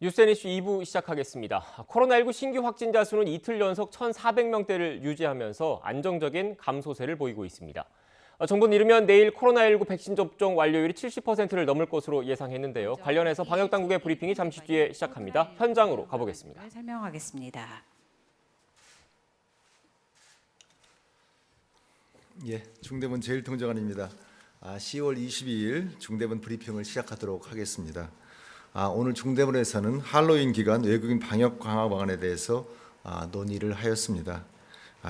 뉴스앤이슈 2부 시작하겠습니다. 코로나19 신규 확진자 수는 이틀 연속 1,400명대를 유지하면서 안정적인 감소세를 보이고 있습니다. 정부는 이르면 내일 코로나19 백신 접종 완료율이 70%를 넘을 것으로 예상했는데요. 관련해서 방역당국의 브리핑이 잠시 뒤에 시작합니다. 현장으로 가보겠습니다. 설명하겠습니다. 중대본 제1통장관입니다. 10월 22일 중대본 브리핑을 시작하도록 하겠습니다. 오늘 중대본에서는 할로윈 기간 외국인 방역 강화 방안에 대해서 논의를 하였습니다.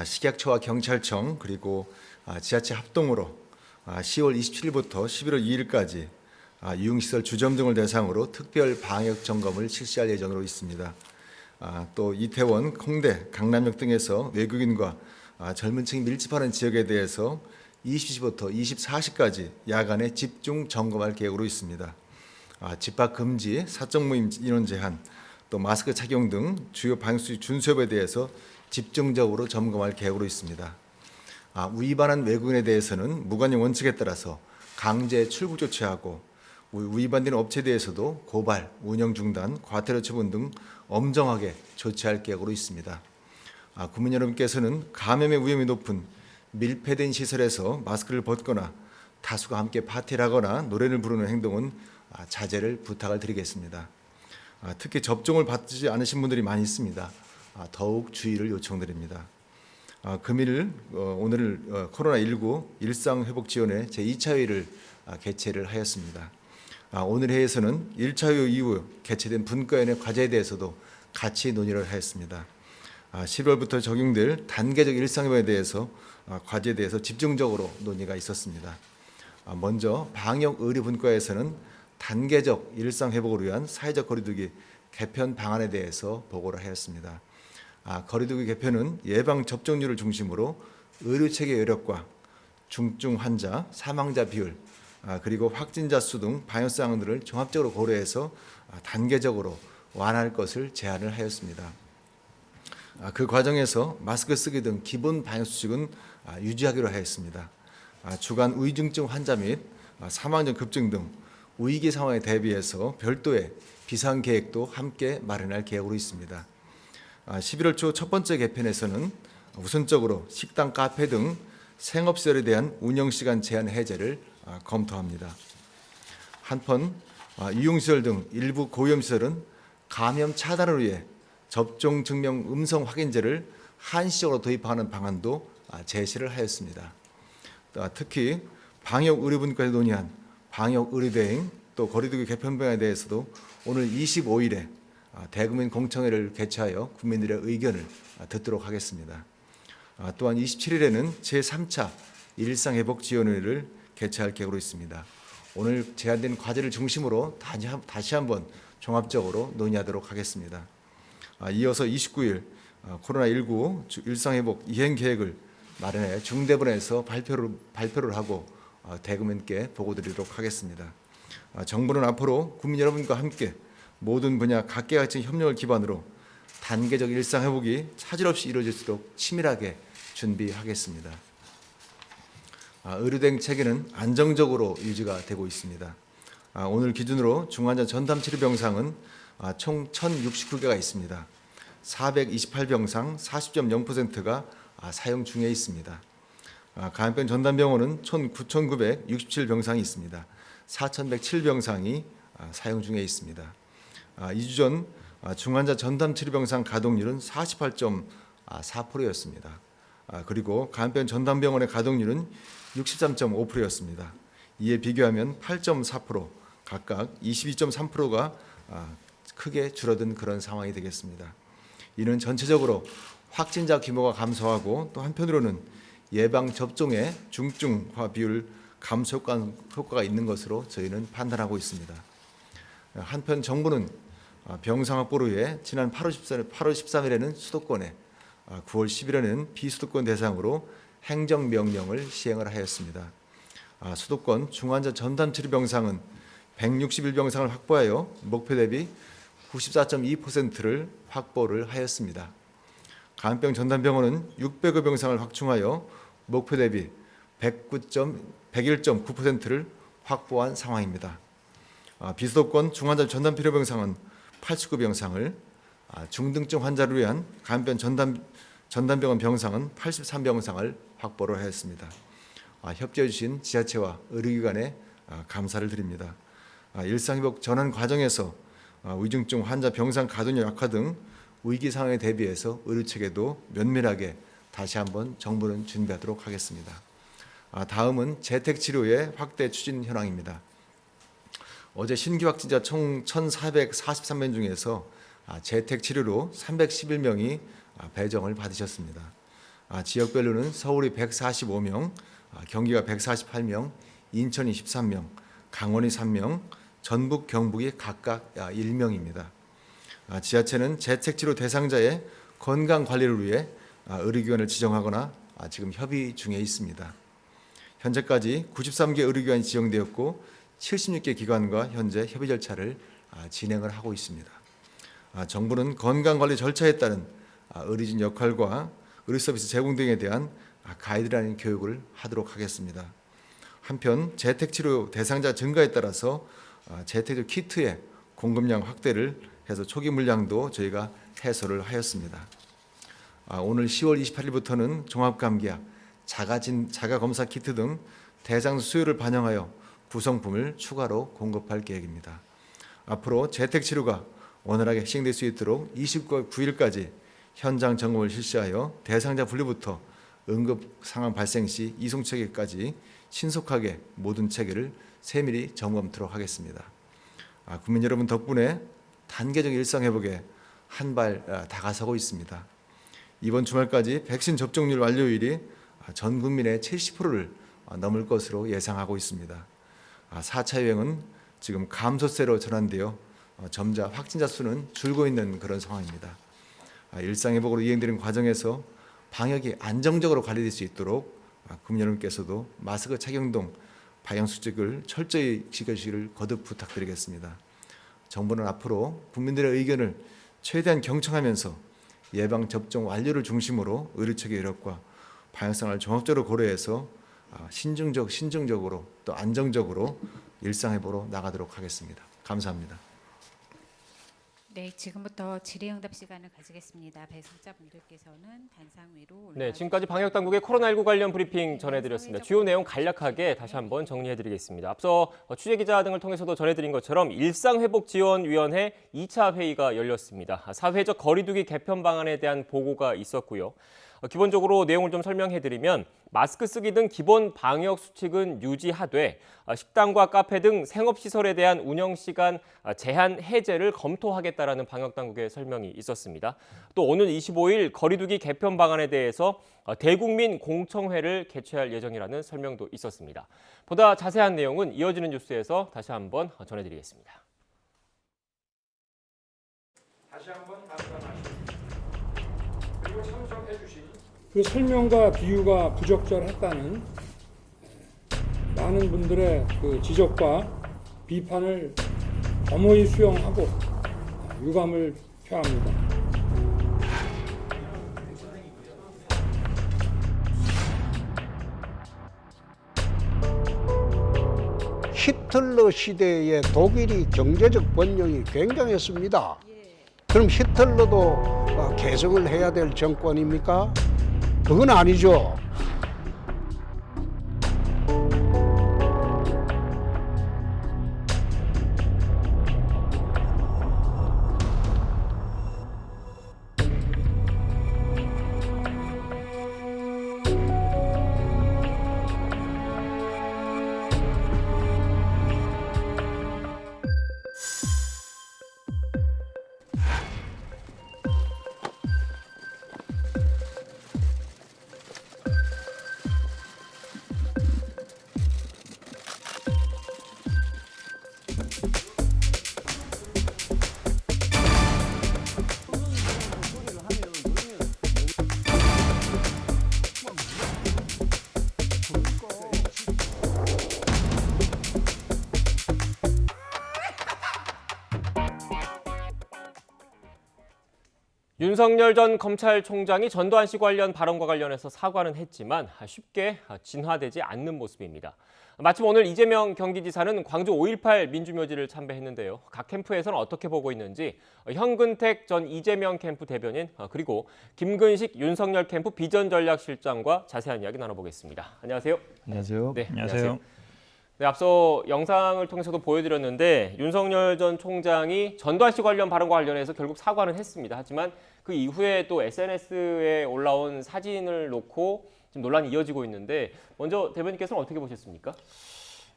식약처와 경찰청 그리고 지자체 합동으로 10월 27일부터 11월 2일까지 유흥시설 주점 등을 대상으로 특별 방역 점검을 실시할 예정으로 있습니다. 또 이태원, 홍대, 강남역 등에서 외국인과 젊은 층이 밀집하는 지역에 대해서 20시부터 24시까지 야간에 집중 점검할 계획으로 있습니다. 집합 금지, 사적 모임 인원 제한, 또 마스크 착용 등 주요 방역수칙 준수 여부에 대해서 집중적으로 점검할 계획으로 있습니다. 위반한 외국인에 대해서는 무관용 원칙에 따라서 강제 출국 조치하고 위반된 업체에 대해서도 고발, 운영 중단, 과태료 처분 등 엄정하게 조치할 계획으로 있습니다. 국민 여러분께서는 감염의 위험이 높은 밀폐된 시설에서 마스크를 벗거나 다수가 함께 파티를 하거나 노래를 부르는 행동은 자제를 부탁을 드리겠습니다. 특히 접종을 받지 않으신 분들이 많이 있습니다. 더욱 주의를 요청드립니다. 금일 오늘 코로나19 일상회복지원회 제2차 회의를 개최를 하였습니다. 오늘 회의에서는 1차 회의 이후 개최된 분과위원회 과제에 대해서도 같이 논의를 하였습니다. 10월부터 적용될 단계적 일상회복에 대해서 과제에 대해서 집중적으로 논의가 있었습니다. 먼저 방역의료분과에서는 단계적 일상회복을 위한 사회적 거리두기 개편 방안에 대해서 보고를 하였습니다. 거리두기 개편은 예방 접종률을 중심으로 의료체계 여력과 중증 환자, 사망자 비율, 그리고 확진자 수 등 방역 사항들을 종합적으로 고려해서 단계적으로 완화할 것을 제안을 하였습니다. 그 과정에서 마스크 쓰기 등 기본 방역 수칙은 유지하기로 하였습니다. 주간 위중증 환자 및 사망자 급증 등 위기 상황에 대비해서 별도의 비상 계획도 함께 마련할 계획으로 있습니다. 11월 초 첫 번째 개편에서는 우선적으로 식당, 카페 등 생업시설에 대한 운영시간 제한 해제를 검토합니다. 한편 유흥시설 등 일부 고위험시설은 감염 차단을 위해 접종 증명 음성 확인제를 한시적으로 도입하는 방안도 제시를 하였습니다. 특히 방역의료분과에서 논의한 방역의료대행 또 거리두기 개편 방안에 대해서도 오늘 25일에 대국민 공청회를 개최하여 국민들의 의견을 듣도록 하겠습니다. 또한 27일에는 제3차 일상회복지원회를 개최할 계획으로 있습니다. 오늘 제안된 과제를 중심으로 다시 한번 종합적으로 논의하도록 하겠습니다. 이어서 29일 코로나19 일상회복 이행계획을 마련해 중대본에서 발표를 하고 대국민께 보고드리도록 하겠습니다. 정부는 앞으로 국민 여러분과 함께 모든 분야 각계각층 협력을 기반으로 단계적 일상회복이 차질 없이 이루어질 수 있도록 치밀하게 준비하겠습니다. 의료대행 체계는 안정적으로 유지가 되고 있습니다. 오늘 기준으로 중환자 전담치료 병상은 총 1,069개가 있습니다. 428병상 40.0%가 사용 중에 있습니다. 감염병 전담병원은 9,967병상이 있습니다. 4,107병상이 사용 중에 있습니다. 2주 전 중환자 전담치료병상 가동률은 48.4%였습니다. 그리고 감염병 전담병원의 가동률은 63.5%였습니다. 이에 비교하면 8.4%, 각각 22.3%가 크게 줄어든 그런 상황이 되겠습니다. 이는 전체적으로 확진자 규모가 감소하고 또 한편으로는 예방 접종의 중증화 비율 감소 효과가 있는 것으로 저희는 판단하고 있습니다. 한편 정부는 병상 확보를 위해 지난 8월 13일에는 수도권에 9월 10일에는 비수도권 대상으로 행정명령을 시행을 하였습니다. 수도권 중환자 전담치료 병상은 161병상을 확보하여 목표 대비 94.2%를 확보를 하였습니다. 감염병 전담병원은 600여 병상을 확충하여 목표 대비 101.9%를 확보한 상황입니다. 비수도권 중환자 전담 필요병상은 89병상을, 중등증 환자를 위한 간편 전담병원 병상은 83병상을 확보를 하였습니다. 협조해 주신 지자체와 의료기관에 감사를 드립니다. 일상회복 전환 과정에서 위중증 환자 병상 가동률 약화 등 위기 상황에 대비해서 의료체계도 면밀하게 다시 한번 정부는 준비하도록 하겠습니다. 다음은 재택치료의 확대 추진 현황입니다. 어제 신규 확진자 총 1,443명 중에서 재택치료로 311명이 배정을 받으셨습니다. 지역별로는 서울이 145명, 경기가 148명, 인천이 13명, 강원이 3명, 전북, 경북이 각각 1명입니다. 지자체는 재택치료 대상자의 건강관리를 위해 의료기관을 지정하거나 지금 협의 중에 있습니다. 현재까지 93개 의료기관이 지정되었고 76개 기관과 현재 협의 절차를 진행을 하고 있습니다. 정부는 건강관리 절차에 따른 의료진 역할과 의료서비스 제공 등에 대한 가이드라인 교육을 하도록 하겠습니다. 한편 재택치료 대상자 증가에 따라서 재택치료 키트의 공급량 확대를 해서 초기 물량도 저희가 해소를 하였습니다. 오늘 10월 28일부터는 종합감기약, 자가검사 키트 등 대상 수요를 반영하여 구성품을 추가로 공급할 계획입니다. 앞으로 재택치료가 원활하게 시행될 수 있도록 29일까지 현장 점검을 실시하여 대상자 분류부터 응급 상황 발생 시 이송 체계까지 신속하게 모든 체계를 세밀히 점검토록 하겠습니다. 국민 여러분 덕분에 단계적 일상 회복에 한 발 다가서고 있습니다. 이번 주말까지 백신 접종률 완료율이 전 국민의 70%를 넘을 것으로 예상하고 있습니다. 4차 유행은 지금 감소세로 전환되어 점차 확진자 수는 줄고 있는 그런 상황입니다. 일상 회복으로 이행되는 과정에서 방역이 안정적으로 관리될 수 있도록 국민 여러분께서도 마스크 착용 등 방역 수칙을 철저히 지켜주시기를 거듭 부탁드리겠습니다. 정부는 앞으로 국민들의 의견을 최대한 경청하면서 예방 접종 완료를 중심으로 의료체계 이력과 방역상을 종합적으로 고려해서 신중적으로 또 안정적으로 일상회복으로 나가도록 하겠습니다. 감사합니다. 네, 지금부터 질의응답 시간을 가지겠습니다. 배석자분들께서는 단상 위로 올라와 네, 지금까지 방역당국의 코로나19 관련 브리핑 전해드렸습니다. 주요 내용 간략하게 다시 한번 정리해드리겠습니다. 앞서 취재기자 등을 통해서도 전해드린 것처럼 일상회복지원위원회 2차 회의가 열렸습니다. 사회적 거리두기 개편 방안에 대한 보고가 있었고요. 기본적으로 내용을 좀 설명해드리면 마스크 쓰기 등 기본 방역 수칙은 유지하되 식당과 카페 등 생업시설에 대한 운영시간 제한 해제를 검토하겠다라는 방역당국의 설명이 있었습니다. 또 오는 25일 거리두기 개편 방안에 대해서 대국민 공청회를 개최할 예정이라는 설명도 있었습니다. 보다 자세한 내용은 이어지는 뉴스에서 다시 한번 전해드리겠습니다. 다시 한번 답변하십시오. 그리고 참석해 주신 그 설명과 비유가 부적절했다는 많은 분들의 그 지적과 비판을 엄호히 수용하고 유감을 표합니다. 히틀러 시대에 독일이 경제적 번영이 굉장했습니다. 그럼 히틀러도 개성을 해야 될 정권입니까? 그건 아니죠. 윤석열 전 검찰총장이 전두환 씨 관련 발언과 관련해서 사과는 했지만 쉽게 진화되지 않는 모습입니다. 마침 오늘 이재명 경기지사는 광주 5.18 민주묘지를 참배했는데요. 각 캠프에서는 어떻게 보고 있는지 현근택 전 이재명 캠프 대변인 그리고 김근식 윤석열 캠프 비전전략실장과 자세한 이야기 나눠보겠습니다. 안녕하세요. 안녕하세요. 네, 안녕하세요. 네, 앞서 영상을 통해서도 보여드렸는데 윤석열 전 총장이 전두환 씨 관련 발언과 관련해서 결국 사과는 했습니다. 하지만 그 이후에 또 SNS에 올라온 사진을 놓고 지금 논란이 이어지고 있는데 먼저 대변인께서는 어떻게 보셨습니까?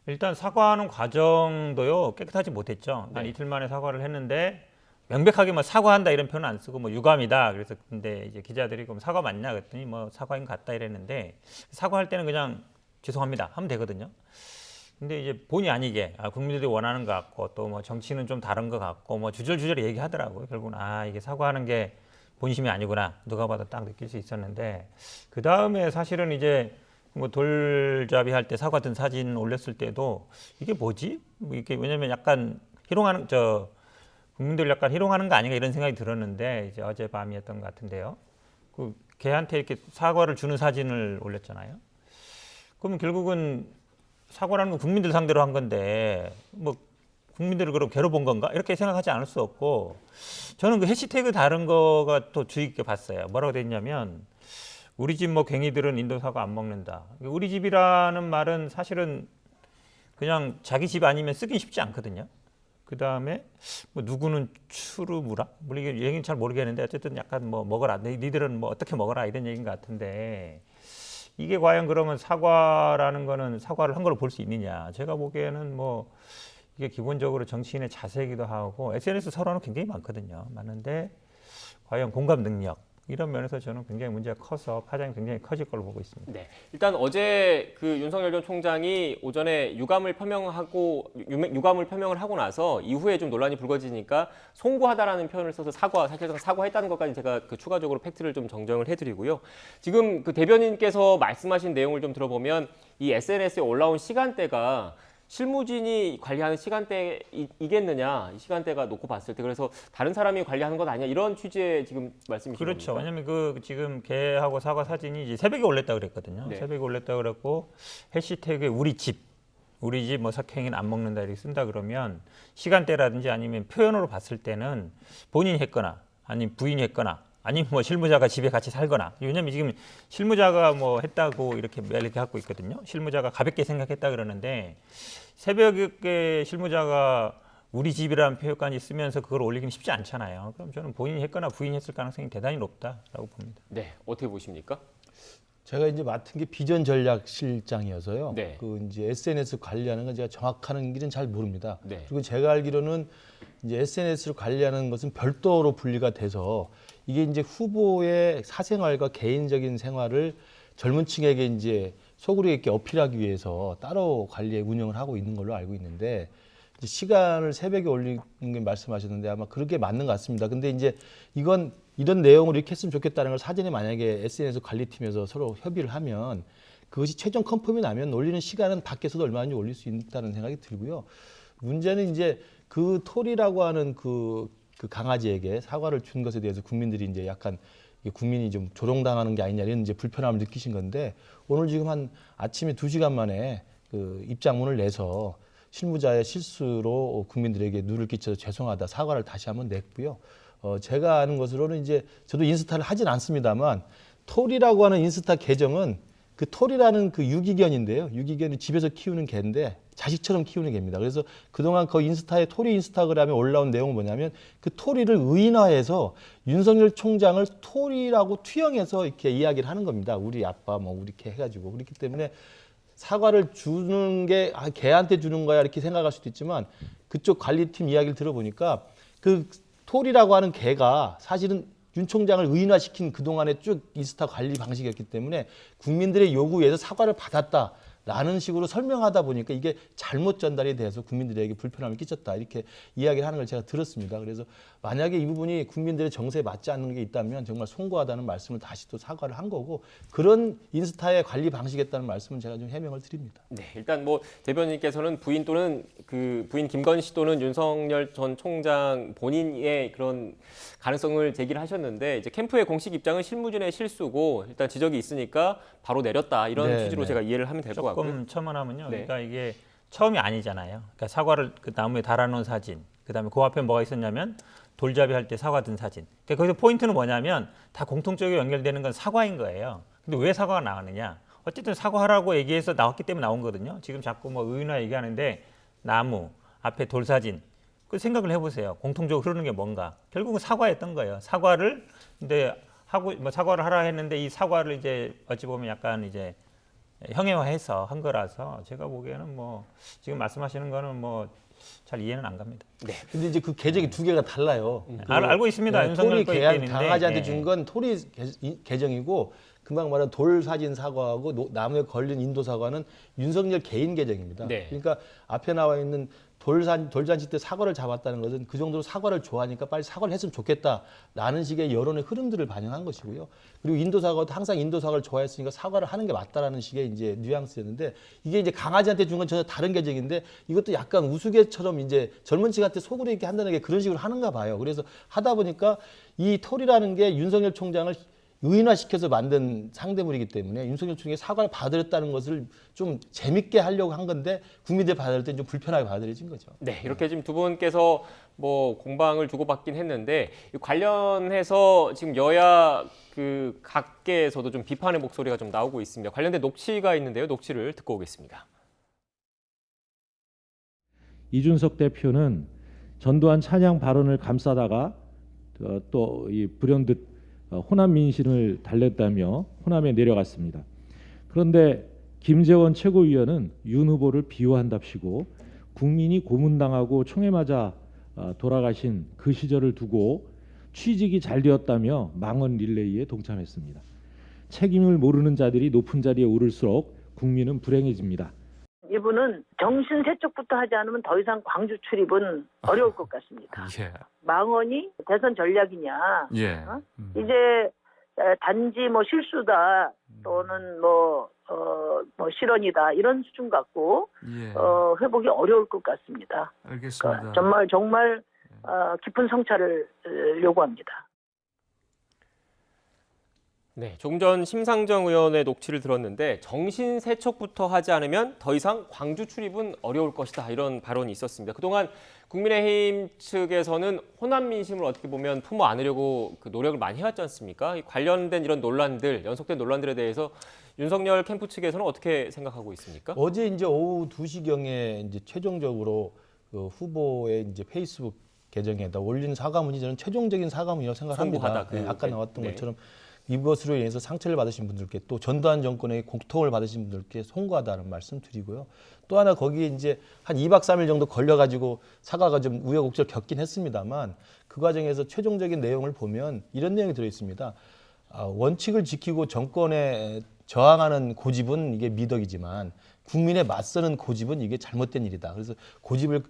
일단 사과하는 과정도요 깨끗하지 못했죠. 한 네. 이틀 만에 사과를 했는데 명백하게 뭐 사과한다 이런 표현 안 쓰고 뭐 유감이다. 그래서 근데 이제 기자들이 그럼 사과 맞냐 그랬더니 뭐 사과인 것 같다 이랬는데 사과할 때는 그냥 죄송합니다 하면 되거든요. 근데 이제 본의 아니게 국민들이 원하는 것 같고 또 뭐 정치는 좀 다른 것 같고 뭐 주절주절 얘기하더라고요. 결국은 이게 사과하는 게 본심이 아니구나 누가 봐도 딱 느낄 수 있었는데 그 다음에 사실은 이제 뭐 돌잡이 할 때 사과 든 사진 올렸을 때도 이게 뭐지? 뭐 이게 왜냐면 약간 희롱하는 국민들 약간 희롱하는 거 아닌가 이런 생각이 들었는데 이제 어젯밤이었던 것 같은데요. 그 걔한테 이렇게 사과를 주는 사진을 올렸잖아요. 그러면 결국은 사과라는 건 국민들 상대로 한 건데 뭐 국민들을 그럼 괴로운 건가 이렇게 생각하지 않을 수 없고 저는 그 해시태그 다른 거가 또 주의 깊게 봤어요. 뭐라고 돼 있냐면 우리 집 뭐 괭이들은 인도 사과 안 먹는다. 우리 집이라는 말은 사실은 그냥 자기 집 아니면 쓰긴 쉽지 않거든요. 그 다음에 뭐 누구는 추루무라 뭐 이게 얘기는 잘 모르겠는데 어쨌든 약간 뭐 먹어라 니들은 뭐 어떻게 먹어라 이런 얘기인 것 같은데 이게 과연 그러면 사과라는 거는 사과를 한 걸로 볼 수 있느냐. 제가 보기에는 뭐 이게 기본적으로 정치인의 자세이기도 하고 SNS 서로는 굉장히 많거든요. 많은데 과연 공감 능력 이런 면에서 저는 굉장히 문제가 커서 파장이 굉장히 커질 걸로 보고 있습니다. 네, 일단 어제 그 윤석열 전 총장이 오전에 유감을 표명을 하고 나서 이후에 좀 논란이 불거지니까 송구하다라는 표현을 써서 사실상 사과했다는 것까지 제가 그 추가적으로 팩트를 좀 정정을 해드리고요. 지금 그 대변인께서 말씀하신 내용을 좀 들어보면 이 SNS에 올라온 시간대가 실무진이 관리하는 시간대이겠느냐, 이 시간대가 놓고 봤을 때 그래서 다른 사람이 관리하는 것 아니야 이런 취지의 지금 말씀이신 그렇죠. 겁니까? 왜냐하면 그 지금 개하고 사과 사진이 이제 새벽에 올렸다 그랬거든요. 네. 새벽에 올렸다 그랬고 해시태그에 우리 집 뭐 석행인 안 먹는다 이렇게 쓴다 그러면 시간대라든지 아니면 표현으로 봤을 때는 본인이 했거나 아니면 부인이 했거나 아니면 뭐 실무자가 집에 같이 살거나 왜냐면 지금 실무자가 뭐 했다고 이렇게 갖고 있거든요. 실무자가 가볍게 생각했다 그러는데 새벽에 실무자가 우리 집이라는 표현까지 쓰면서 그걸 올리기는 쉽지 않잖아요. 그럼 저는 본인이 했거나 부인이 했을 가능성이 대단히 높다라고 봅니다. 네, 어떻게 보십니까? 제가 이제 맡은 게 비전 전략 실장이어서요. 네. 그 이제 SNS 관리하는 건 제가 정확한 길은 잘 모릅니다. 네. 그리고 제가 알기로는 이제 SNS를 관리하는 것은 별도로 분리가 돼서 이게 이제 후보의 사생활과 개인적인 생활을 젊은 층에게 이제 소구리 있게 어필하기 위해서 따로 관리에 운영을 하고 있는 걸로 알고 있는데 이제 시간을 새벽에 올리는 게 말씀하셨는데 아마 그렇게 맞는 것 같습니다. 근데 이제 이건 이런 내용으로 이렇게 했으면 좋겠다는 걸 사전에 만약에 SNS 관리팀에서 서로 협의를 하면 그것이 최종 컨펌이 나면 올리는 시간은 밖에서도 얼마든지 올릴 수 있다는 생각이 들고요. 문제는 이제 그 톨이라고 하는 그 강아지에게 사과를 준 것에 대해서 국민들이 이제 약간 국민이 좀 조롱당하는 게 아니냐 이런 이제 불편함을 느끼신 건데 오늘 지금 한 아침에 2시간 만에 그 입장문을 내서 실무자의 실수로 국민들에게 누를 끼쳐서 죄송하다 사과를 다시 한번 냈고요. 제가 아는 것으로는 이제 저도 인스타를 하진 않습니다만 톨이라고 하는 인스타 계정은 그 톨이라는 그 유기견인데요. 유기견이 집에서 키우는 개인데 자식처럼 키우는 개입니다. 그래서 그동안 그 인스타에 톨이 인스타그램에 올라온 내용은 뭐냐면 그 톨이를 의인화해서 윤석열 총장을 톨이라고 투영해서 이렇게 이야기를 하는 겁니다. 우리 아빠 뭐 이렇게 해가지고 그렇기 때문에 사과를 주는 게 개한테 주는 거야 이렇게 생각할 수도 있지만 그쪽 관리팀 이야기를 들어보니까 그 톨이라고 하는 개가 사실은 윤 총장을 의인화시킨 그동안의 쭉 인스타 관리 방식이었기 때문에 국민들의 요구에서 사과를 받았다. 라는 식으로 설명하다 보니까 이게 잘못 전달이 돼서 국민들에게 불편함을 끼쳤다 이렇게 이야기를 하는 걸 제가 들었습니다. 그래서 만약에 이 부분이 국민들의 정서에 맞지 않는 게 있다면 정말 송구하다는 말씀을 다시 또 사과를 한 거고 그런 인스타의 관리 방식이었다는 말씀은 제가 좀 해명을 드립니다. 네, 일단 뭐 대변인께서는 부인 또는 부인 김건희 씨 또는 윤석열 전 총장 본인의 그런 가능성을 제기를 하셨는데 이제 캠프의 공식 입장은 실무진의 실수고 일단 지적이 있으니까 바로 내렸다 이런 네, 취지로 네. 제가 이해를 하면 될 것 같고요. 조금 첨언하면요. 네. 그러니까 이게 처음이 아니잖아요. 그러니까 사과를 그 나무에 달아놓은 사진, 그다음에 그 앞에 뭐가 있었냐면 돌잡이 할 때 사과 든 사진. 그러니까 거기서 포인트는 뭐냐면 다 공통적으로 연결되는 건 사과인 거예요. 근데 왜 사과가 나왔느냐? 어쨌든 사과하라고 얘기해서 나왔기 때문에 나온 거거든요. 지금 자꾸 뭐 의나 얘기하는데 나무 앞에 돌 사진. 그 생각을 해보세요. 공통적으로 흐르는 게 뭔가? 결국은 사과였던 거예요. 사과를 근데 하고 뭐 사과를 하라 했는데 이 사과를 이제 어찌 보면 약간 이제 형해화해서 한 거라서 제가 보기에는 뭐 지금 말씀하시는 거는 뭐 잘 이해는 안 갑니다. 근데 이제 그 계정이 두 개가 달라요. 알고 있습니다. 윤석열 토리 거 계약 있겠는데. 강아지한테 예. 준 건 토리 계정이고 금방 말한 돌 사진 사과하고 나무에 걸린 인도 사과는 윤석열 개인 계정입니다. 네. 그러니까 앞에 나와 있는 돌잔치 때 사과를 잡았다는 것은 그 정도로 사과를 좋아하니까 빨리 사과를 했으면 좋겠다라는 식의 여론의 흐름들을 반영한 것이고요. 그리고 인도 사과도 항상 인도 사과를 좋아했으니까 사과를 하는 게 맞다라는 식의 이제 뉘앙스였는데 이게 이제 강아지한테 준 건 전혀 다른 계정인데 이것도 약간 우스개처럼 이제 젊은 층한테 속으로 이렇게 한다는 게 그런 식으로 하는가 봐요. 그래서 하다 보니까 이 톨이라는 게 윤석열 총장을 의인화시켜서 만든 상대물이기 때문에 윤석열 총장이 사과를 받아들였다는 것을 좀 재밌게 하려고 한 건데 국민들이 받아들일 때 좀 불편하게 받아들여진 거죠. 네, 이렇게 지금 두 분께서 뭐 공방을 주고받긴 했는데 관련해서 지금 여야 그 각계에서도 좀 비판의 목소리가 좀 나오고 있습니다. 관련된 녹취가 있는데요. 녹취를 듣고 오겠습니다. 이준석 대표는 전두환 찬양 발언을 감싸다가 또 이 불현듯 호남 민심을 달랬다며 호남에 내려갔습니다. 그런데 김재원 최고위원은 윤 후보를 비호한답시고 국민이 고문당하고 총에 맞아 돌아가신 그 시절을 두고 취직이 잘 되었다며 망언 릴레이에 동참했습니다. 책임을 모르는 자들이 높은 자리에 오를수록 국민은 불행해집니다. 이분은 정신 세척부터 하지 않으면 더 이상 광주 출입은 어려울 것 같습니다. 예. 망언이 대선 전략이냐? 예. 이제 단지 뭐 실수다 또는 뭐 실언이다 이런 수준 갖고 예. 회복이 어려울 것 같습니다. 알겠습니다. 그러니까 정말 깊은 성찰을 요구합니다. 네, 조금 전 심상정 의원의 녹취를 들었는데 정신 세척부터 하지 않으면 더 이상 광주 출입은 어려울 것이다 이런 발언이 있었습니다. 그동안 국민의힘 측에서는 호남 민심을 어떻게 보면 품어 안으려고 그 노력을 많이 해왔지 않습니까? 이 관련된 이런 논란들, 연속된 논란들에 대해서 윤석열 캠프 측에서는 어떻게 생각하고 있습니까? 어제 이제 오후 2시경에 이제 최종적으로 그 후보의 이제 페이스북 계정에다 올린 사과문이 저는 최종적인 사과문이라고 생각합니다. 송구하다, 네, 아까 나왔던 네. 것처럼 이것으로 인해서 상처를 받으신 분들께 또 전두환 정권의 고통을 받으신 분들께 송구하다는 말씀 드리고요. 또 하나 거기에 이제 한 2박 3일 정도 걸려가지고 사과가 좀 우여곡절 겪긴 했습니다만 그 과정에서 최종적인 내용을 보면 이런 내용이 들어있습니다. 원칙을 지키고 정권에 저항하는 고집은 이게 미덕이지만 국민에 맞서는 고집은 이게 잘못된 일이다. 그래서 고집을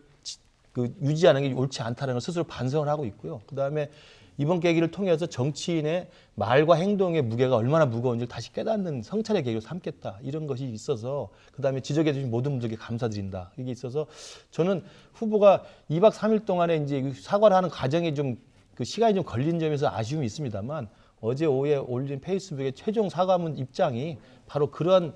유지하는 게 옳지 않다는 걸 스스로 반성을 하고 있고요. 그다음에 이번 계기를 통해서 정치인의 말과 행동의 무게가 얼마나 무거운지를 다시 깨닫는 성찰의 계기로 삼겠다. 이런 것이 있어서 그다음에 지적해 주신 모든 분들께 감사드린다. 이게 있어서 저는 후보가 2박 3일 동안에 이제 사과를 하는 과정에 좀 그 시간이 좀 걸린 점에서 아쉬움이 있습니다만 어제 오후에 올린 페이스북의 최종 사과문 입장이 바로 그런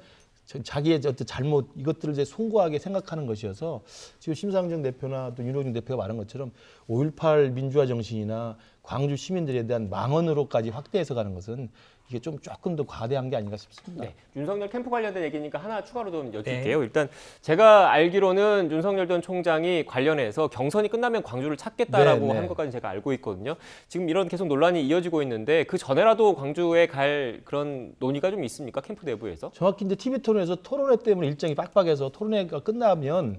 자기의 어떤 잘못 이것들을 이제 송구하게 생각하는 것이어서 지금 심상정 대표나 또 윤호중 대표가 말한 것처럼 5.18 민주화 정신이나 광주 시민들에 대한 망언으로까지 확대해서 가는 것은 이게 조금 더 과대한 게 아닌가 싶습니다. 네, 윤석열 캠프 관련된 얘기니까 하나 추가로 좀 여쭐게요. 일단 제가 알기로는 윤석열 전 총장이 관련해서 경선이 끝나면 광주를 찾겠다라고 한 것까지 제가 알고 있거든요. 지금 이런 계속 논란이 이어지고 있는데 그 전에라도 광주에 갈 그런 논의가 좀 있습니까? 캠프 내부에서? 정확히 이제 TV 토론에서 토론회 때문에 일정이 빡빡해서 토론회가 끝나면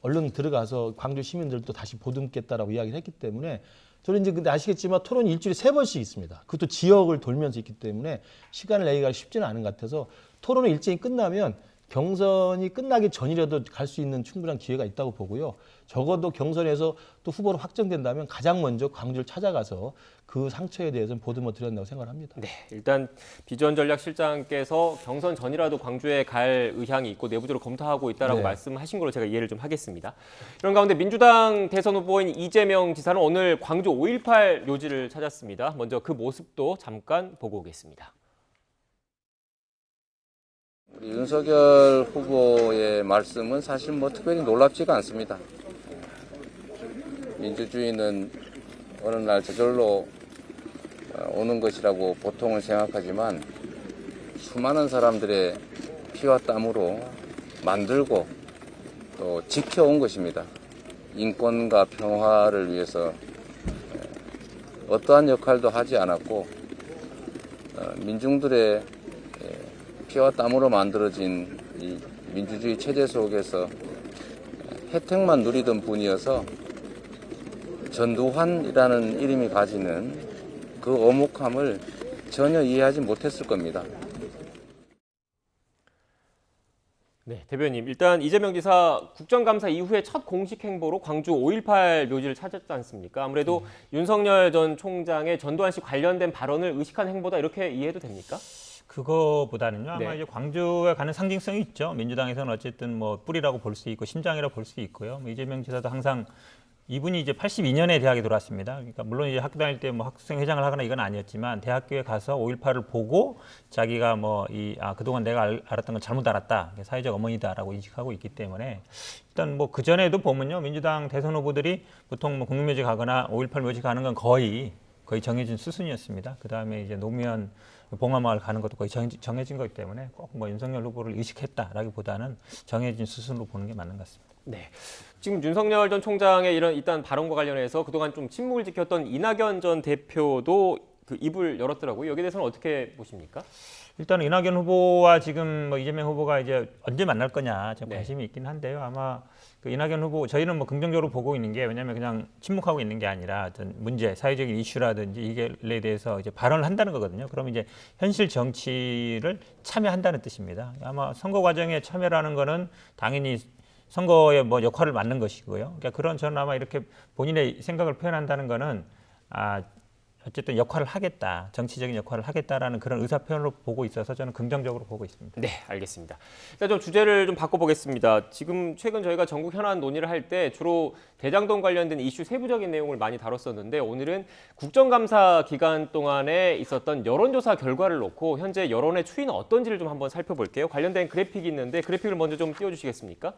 얼른 들어가서 광주 시민들도 다시 보듬겠다라고 이야기를 했기 때문에 저는 이제 근데 아시겠지만 토론이 일주일에 3번씩 있습니다. 그것도 지역을 돌면서 있기 때문에 시간을 내기가 쉽지는 않은 것 같아서 토론의 일정이 끝나면 경선이 끝나기 전이라도 갈 수 있는 충분한 기회가 있다고 보고요. 적어도 경선에서 또 후보로 확정된다면 가장 먼저 광주를 찾아가서 그 상처에 대해서는 보듬어 드린다고 생각합니다. 네, 일단 비전전략실장께서 경선 전이라도 광주에 갈 의향이 있고 내부적으로 검토하고 있다라고 네. 말씀하신 걸로 제가 이해를 좀 하겠습니다. 이런 가운데 민주당 대선 후보인 이재명 지사는 오늘 광주 5.18 묘지를 찾았습니다. 먼저 그 모습도 잠깐 보고 오겠습니다. 우리 윤석열 후보의 말씀은 사실 뭐 특별히 놀랍지가 않습니다. 민주주의는 어느 날 저절로 오는 것이라고 보통은 생각하지만 수많은 사람들의 피와 땀으로 만들고 또 지켜온 것입니다. 인권과 평화를 위해서 어떠한 역할도 하지 않았고 민중들의 피와 땀으로 만들어진 이 민주주의 체제 속에서 혜택만 누리던 분이어서 전두환이라는 이름이 가지는 그 어목함을 전혀 이해하지 못했을 겁니다. 네, 대변인 일단 이재명 지사 국정감사 이후에 첫 공식 행보로 광주 5.18 묘지를 찾았지 않습니까? 아무래도 윤석열 전 총장의 전두환 씨 관련된 발언을 의식한 행보다 이렇게 이해해도 됩니까? 그거보다는요. 아마 네. 이제 광주에 가는 상징성이 있죠. 민주당에서는 어쨌든 뭐 뿌리라고 볼 수 있고 심장이라고 볼 수 있고요. 뭐 이재명 지사도 항상 이분이 이제 82년에 대학에 들어왔습니다. 그러니까 물론 이제 학교 다닐 때 뭐 학생 회장을 하거나 이건 아니었지만 대학교에 가서 5.18을 보고 자기가 뭐 그동안 내가 알았던 걸 잘못 알았다. 사회적 어머니다라고 인식하고 있기 때문에 일단 뭐 그 전에도 보면요. 민주당 대선 후보들이 보통 뭐 국민묘지 가거나 5.18 묘지 가는 건 거의 정해진 수순이었습니다. 그 다음에 이제 노무현 봉화마을 가는 것도 거의 정해진 거기 때문에 꼭 뭐 윤석열 후보를 의식했다라기보다는 정해진 수순으로 보는 게 맞는 것 같습니다. 네. 지금 윤석열 전 총장의 이런 일단 발언과 관련해서 그동안 좀 침묵을 지켰던 이낙연 전 대표도 그 입을 열었더라고요. 여기에 대해서는 어떻게 보십니까? 일단 이낙연 후보와 지금 뭐 이재명 후보가 이제 언제 만날 거냐 좀 네. 관심이 있긴 한데요. 아마 그 이낙연 후보 저희는 뭐 긍정적으로 보고 있는 게 왜냐하면 그냥 침묵하고 있는 게 아니라 어떤 문제, 사회적인 이슈라든지 이게 대해서 이제 발언을 한다는 거거든요. 그러면 이제 현실 정치를 참여한다는 뜻입니다. 아마 선거 과정에 참여라는 거는 당연히 선거에 뭐 역할을 맡는 것이고요. 그러니까 그런 저는 아마 이렇게 본인의 생각을 표현한다는 거는 어쨌든 역할을 하겠다, 정치적인 역할을 하겠다라는 그런 의사 표현으로 보고 있어서 저는 긍정적으로 보고 있습니다. 네, 알겠습니다. 일단 좀 주제를 좀 바꿔보겠습니다. 지금 최근 저희가 전국 현안 논의를 할 때 주로 대장동 관련된 이슈 세부적인 내용을 많이 다뤘었는데 오늘은 국정감사 기간 동안에 있었던 여론조사 결과를 놓고 현재 여론의 추이는 어떤지를 좀 한번 살펴볼게요. 관련된 그래픽이 있는데 그래픽을 먼저 좀 띄워주시겠습니까?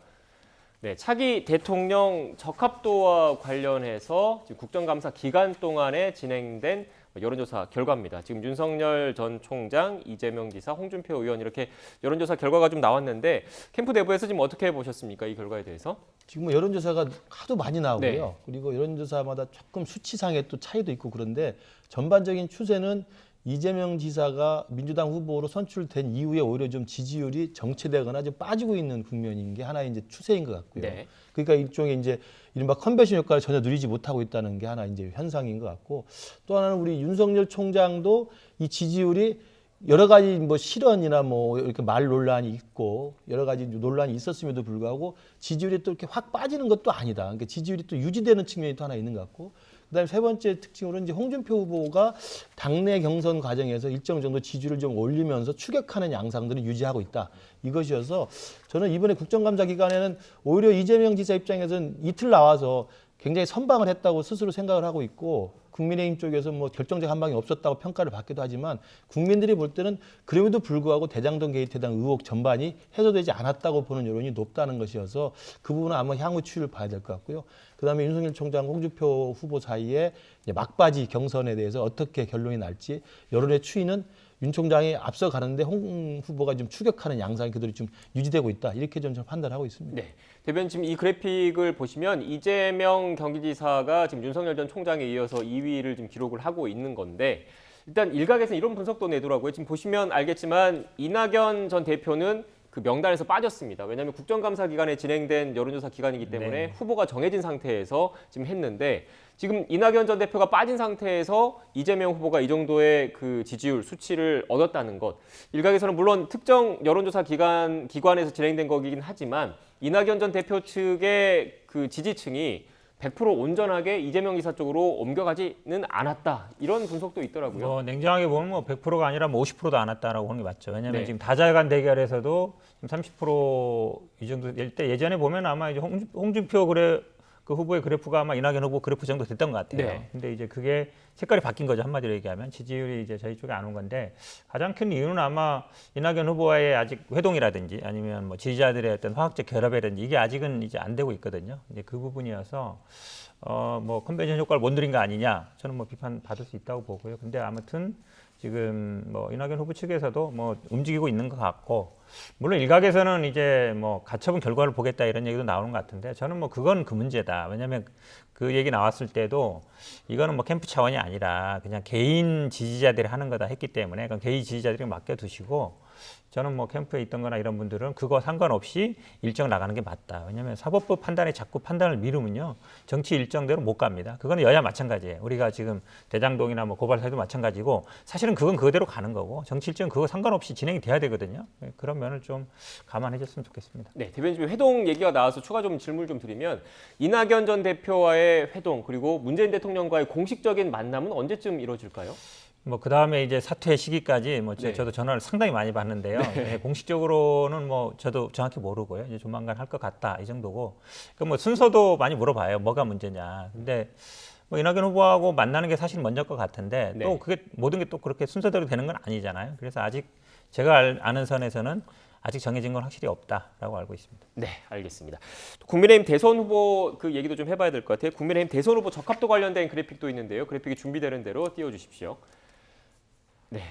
네, 차기 대통령 적합도와 관련해서 지금 국정감사 기간 동안에 진행된 여론조사 결과입니다. 지금 윤석열 전 총장, 이재명 지사, 홍준표 의원 이렇게 여론조사 결과가 좀 나왔는데 캠프 내부에서 지금 어떻게 보셨습니까? 이 결과에 대해서? 지금 뭐 여론조사가 하도 많이 나오고요. 네. 그리고 여론조사마다 조금 수치상의 또 차이도 있고 그런데 전반적인 추세는 이재명 지사가 민주당 후보로 선출된 이후에 오히려 좀 지지율이 정체되거나 좀 빠지고 있는 국면인 게 하나의 이제 추세인 것 같고요. 네. 그러니까 일종의 이제 이른바 컨벤션 효과를 전혀 누리지 못하고 있다는 게 하나 이제 현상인 것 같고 또 하나는 우리 윤석열 총장도 이 지지율이 여러 가지 뭐 실언이나 뭐 이렇게 말 논란이 있고 여러 가지 논란이 있었음에도 불구하고 지지율이 또 이렇게 확 빠지는 것도 아니다. 그러니까 지지율이 또 유지되는 측면이 또 하나 있는 것 같고 그다음에 세 번째 특징으로 이제 홍준표 후보가 당내 경선 과정에서 일정 정도 지지율을 좀 올리면서 추격하는 양상들을 유지하고 있다. 이것이어서 저는 이번에 국정감사 기간에는 오히려 이재명 지사 입장에서는 이틀 나와서 굉장히 선방을 했다고 스스로 생각을 하고 있고 국민의힘 쪽에서 뭐 결정적 한방이 없었다고 평가를 받기도 하지만 국민들이 볼 때는 그럼에도 불구하고 대장동 게이트에 대한 의혹 전반이 해소되지 않았다고 보는 여론이 높다는 것이어서 그 부분은 아마 향후 추이를 봐야 될 것 같고요. 그다음에 윤석열 총장, 홍준표 후보 사이에 막바지 경선에 대해서 어떻게 결론이 날지 여론의 추이는 윤 총장이 앞서가는데 홍 후보가 좀 추격하는 양상이 그대로 좀 유지되고 있다. 이렇게 좀 판단하고 있습니다. 네. 대변인 지금 이 그래픽을 보시면 이재명 경기지사가 지금 윤석열 전 총장에 이어서 2위를 지금 기록을 하고 있는 건데 일단 일각에서는 이런 분석도 내더라고요. 지금 보시면 알겠지만 이낙연 전 대표는 그 명단에서 빠졌습니다. 왜냐하면 국정감사 기간에 진행된 여론조사 기간이기 때문에 네. 후보가 정해진 상태에서 지금 했는데 지금 이낙연 전 대표가 빠진 상태에서 이재명 후보가 이 정도의 그 지지율 수치를 얻었다는 것. 일각에서는 물론 특정 여론조사 기관에서 진행된 거긴 하지만 이낙연 전 대표 측의 그 지지층이 100% 온전하게 이재명 지사 쪽으로 옮겨가지는 않았다. 이런 분석도 있더라고요. 뭐 냉정하게 보면 뭐 100%가 아니라 뭐 50%도 안 왔다라고 하는 게 맞죠. 왜냐하면 네. 지금 다자간 대결에서도 30%이 정도 될 때 예전에 보면 아마 이제 홍준표 그 후보의 그래프가 아마 이낙연 후보 그래프 정도 됐던 것 같아요. 네. 근데 이제 그게 색깔이 바뀐 거죠. 한마디로 얘기하면 지지율이 이제 저희 쪽에 안 온 건데 가장 큰 이유는 아마 이낙연 후보와의 아직 회동이라든지 아니면 뭐 지지자들의 어떤 화학적 결합이라든지 이게 아직은 이제 안 되고 있거든요. 이제 그 부분이어서 뭐 컨벤션 효과를 못 누린 거 아니냐 저는 뭐 비판 받을 수 있다고 보고요. 근데 아무튼 지금 뭐 이낙연 후보 측에서도 뭐 움직이고 있는 것 같고 물론 일각에서는 이제 뭐 가처분 결과를 보겠다 이런 얘기도 나오는 것 같은데 저는 뭐 그건 그 문제다. 왜냐하면 그 얘기 나왔을 때도 이거는 뭐 캠프 차원이 아니라 그냥 개인 지지자들이 하는 거다 했기 때문에 그건 개인 지지자들이 맡겨두시고 저는 뭐 캠프에 있던 거나 이런 분들은 그거 상관없이 일정 나가는 게 맞다. 왜냐하면 사법부 판단에 자꾸 판단을 미루면요. 정치 일정대로 못 갑니다. 그거는 여야 마찬가지예요. 우리가 지금 대장동이나 뭐 고발사도 마찬가지고 사실은 그건 그대로 가는 거고 정치 일정 그거 상관없이 진행이 돼야 되거든요. 그런 면을 좀 감안해 줬으면 좋겠습니다. 네, 대변인 회동 얘기가 나와서 추가 좀 질문 좀 드리면 이낙연 전 대표와의 회동 그리고 문재인 대통령과의 공식적인 만남은 언제쯤 이루어질까요? 뭐 그 다음에 이제 사퇴 시기까지 뭐 네. 저도 전화를 상당히 많이 받는데요. 네, 공식적으로는 뭐 저도 정확히 모르고요. 이제 조만간 할 것 같다 이 정도고. 그 뭐 순서도 많이 물어봐요. 뭐가 문제냐. 근데 뭐 이낙연 후보하고 만나는 게 사실 먼저일 것 같은데 네. 또 그게 모든 게 또 그렇게 순서대로 되는 건 아니잖아요. 그래서 아직 제가 아는 선에서는 아직 정해진 건 확실히 없다라고 알고 있습니다. 네, 알겠습니다. 국민의힘 대선 후보 그 얘기도 좀 해봐야 될 것 같아요. 국민의힘 대선 후보 적합도 관련된 그래픽도 있는데요. 그래픽이 준비되는 대로 띄워주십시오. 네,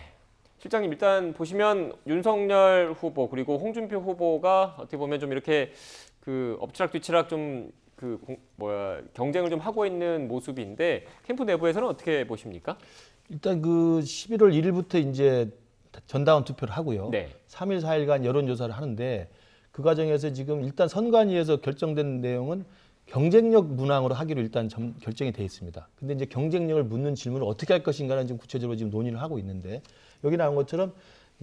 실장님 일단 보시면 윤석열 후보 그리고 홍준표 후보가 어떻게 보면 좀 이렇게 그 엎치락뒤치락 좀 경쟁을 좀 하고 있는 모습인데 캠프 내부에서는 어떻게 보십니까? 일단 그 11월 1일부터 이제 전당원 투표를 하고요. 네. 3일, 4일간 여론조사를 하는데 그 과정에서 지금 일단 선관위에서 결정된 내용은 경쟁력 문항으로 하기로 일단 결정이 돼 있습니다. 근데 이제 경쟁력을 묻는 질문을 어떻게 할 것인가는 지금 구체적으로 지금 논의를 하고 있는데 여기 나온 것처럼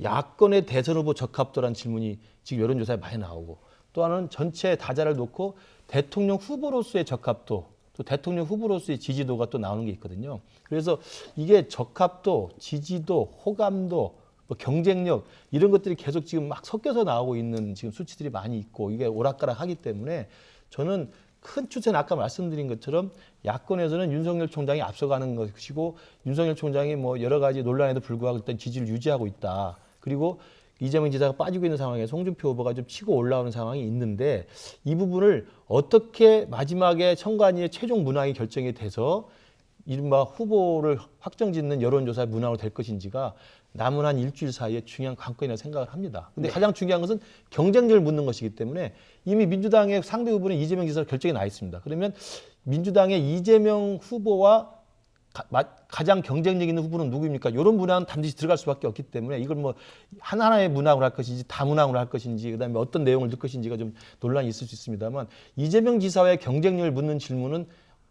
야권의 대선 후보 적합도라는 질문이 지금 여론조사에 많이 나오고 또 하나는 전체 다자를 놓고 대통령 후보로서의 적합도 또 대통령 후보로서의 지지도가 또 나오는 게 있거든요. 그래서 이게 적합도, 지지도, 호감도 뭐 경쟁력 이런 것들이 계속 지금 막 섞여서 나오고 있는 지금 수치들이 많이 있고 이게 오락가락하기 때문에 저는 큰 추세는 아까 말씀드린 것처럼 야권에서는 윤석열 총장이 앞서가는 것이고 윤석열 총장이 뭐 여러 가지 논란에도 불구하고 일단 지지를 유지하고 있다. 그리고 이재명 지사가 빠지고 있는 상황에서 홍준표 후보가 좀 치고 올라오는 상황이 있는데 이 부분을 어떻게 마지막에 선관위의 최종 문항이 결정이 돼서 이른바 후보를 확정짓는 여론조사 문항으로 될 것인지가 남은 한 일주일 사이에 중요한 관건이라고 생각을 합니다. 근데 가장 중요한 것은 경쟁력을 묻는 것이기 때문에 이미 민주당의 상대 후보는 이재명 지사로 결정이 나 있습니다. 그러면 민주당의 이재명 후보와 가장 경쟁력 있는 후보는 누구입니까? 이런 문항은 반드시 들어갈 수밖에 없기 때문에 이걸 뭐 하나하나의 문항으로 할 것인지 다 문항으로 할 것인지 그다음에 어떤 내용을 넣을 것인지가 좀 논란이 있을 수 있습니다만 이재명 지사와의 경쟁력을 묻는 질문은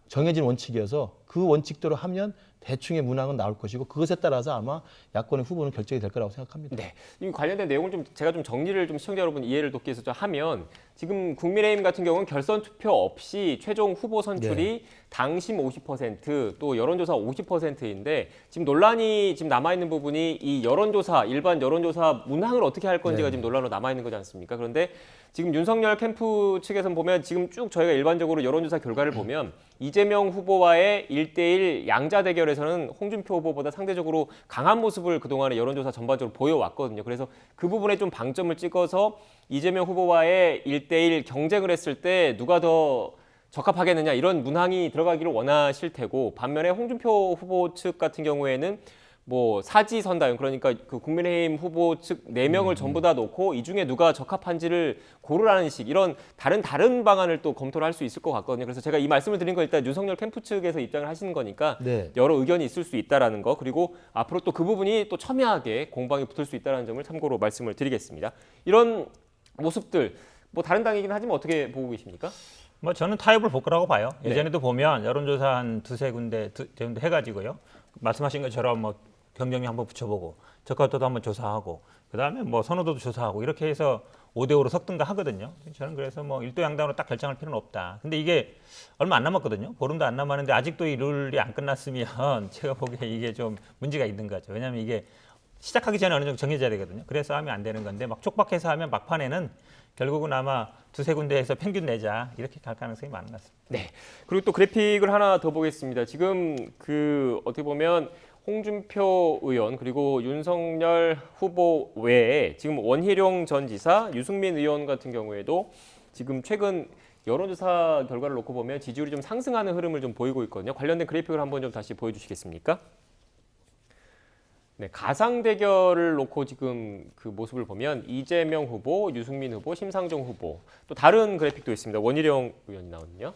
정해진 원칙이어서 그 원칙대로 하면 대충의 문항은 나올 것이고 그것에 따라서 아마 야권의 후보는 결정이 될 거라고 생각합니다. 네, 이 관련된 내용을 좀 제가 좀 정리를 좀 시청자 여러분 이해를 돕기 위해서 좀 하면 지금 국민의힘 같은 경우는 결선 투표 없이 최종 후보 선출이 당심 50%, 또 여론조사 50%인데 지금 논란이 지금 남아 있는 부분이 이 여론조사 일반 여론조사 문항을 어떻게 할 건지가 지금 논란으로 남아 있는 거지 않습니까? 그런데 지금 윤석열 캠프 측에서 보면 지금 쭉 저희가 일반적으로 여론조사 결과를 보면 이재명 후보와의 1대1 양자 대결에서는 홍준표 후보보다 상대적으로 강한 모습을 그동안의 여론조사 전반적으로 보여왔거든요. 그래서 그 부분에 좀 방점을 찍어서 이재명 후보와의 1대1 경쟁을 했을 때 누가 더 적합하겠느냐 이런 문항이 들어가기를 원하실 테고 반면에 홍준표 후보 측 같은 경우에는 뭐 사지선다형 그러니까 그 국민의힘 후보 측 4명을 전부 다 놓고 이 중에 누가 적합한지를 고르라는 식 이런 다른 방안을 또 검토를 할 수 있을 것 같거든요. 그래서 제가 이 말씀을 드린 건 일단 윤석열 캠프 측에서 입장을 하시는 거니까 여러 의견이 있을 수 있다라는 거 그리고 앞으로 또 그 부분이 또 첨예하게 공방이 붙을 수 있다는 점을 참고로 말씀을 드리겠습니다. 이런 모습들 뭐 다른 당이긴 하지만 어떻게 보고 계십니까? 뭐 저는 타협을 볼 거라고 봐요. 네. 예전에도 보면 여론조사 한 두세 군데 정도 해가지고요. 말씀하신 것처럼 뭐 경쟁력 한번 붙여보고 저가도도 한번 조사하고 그다음에 뭐 선호도도 조사하고 이렇게 해서 5대5로 섞든가 하거든요. 저는 그래서 뭐 일도양당으로 딱 결정할 필요는 없다. 근데 이게 얼마 안 남았거든요. 보름도 안 남았는데 아직도 이 룰이 안 끝났으면 제가 보기에 이게 좀 문제가 있는 거죠. 왜냐하면 이게 시작하기 전에 어느 정도 정해져야 되거든요. 그래서 하면 안 되는 건데 막 촉박해서 하면 막판에는 결국은 아마 두세 군데에서 평균 내자 이렇게 갈 가능성이 많은 것 같습니다. 네. 그리고 또 그래픽을 하나 더 보겠습니다. 지금 그 어떻게 보면 홍준표 의원 그리고 윤석열 후보 외에 지금 원희룡 전 지사, 유승민 의원 같은 경우에도 지금 최근 여론조사 결과를 놓고 보면 지지율이 좀 상승하는 흐름을 좀 보이고 있거든요. 관련된 그래픽을 한번 좀 다시 보여주시겠습니까? 네, 가상 대결을 놓고 지금 그 모습을 보면 이재명 후보, 유승민 후보, 심상정 후보 또 다른 그래픽도 있습니다. 원희룡 의원이 나오는요.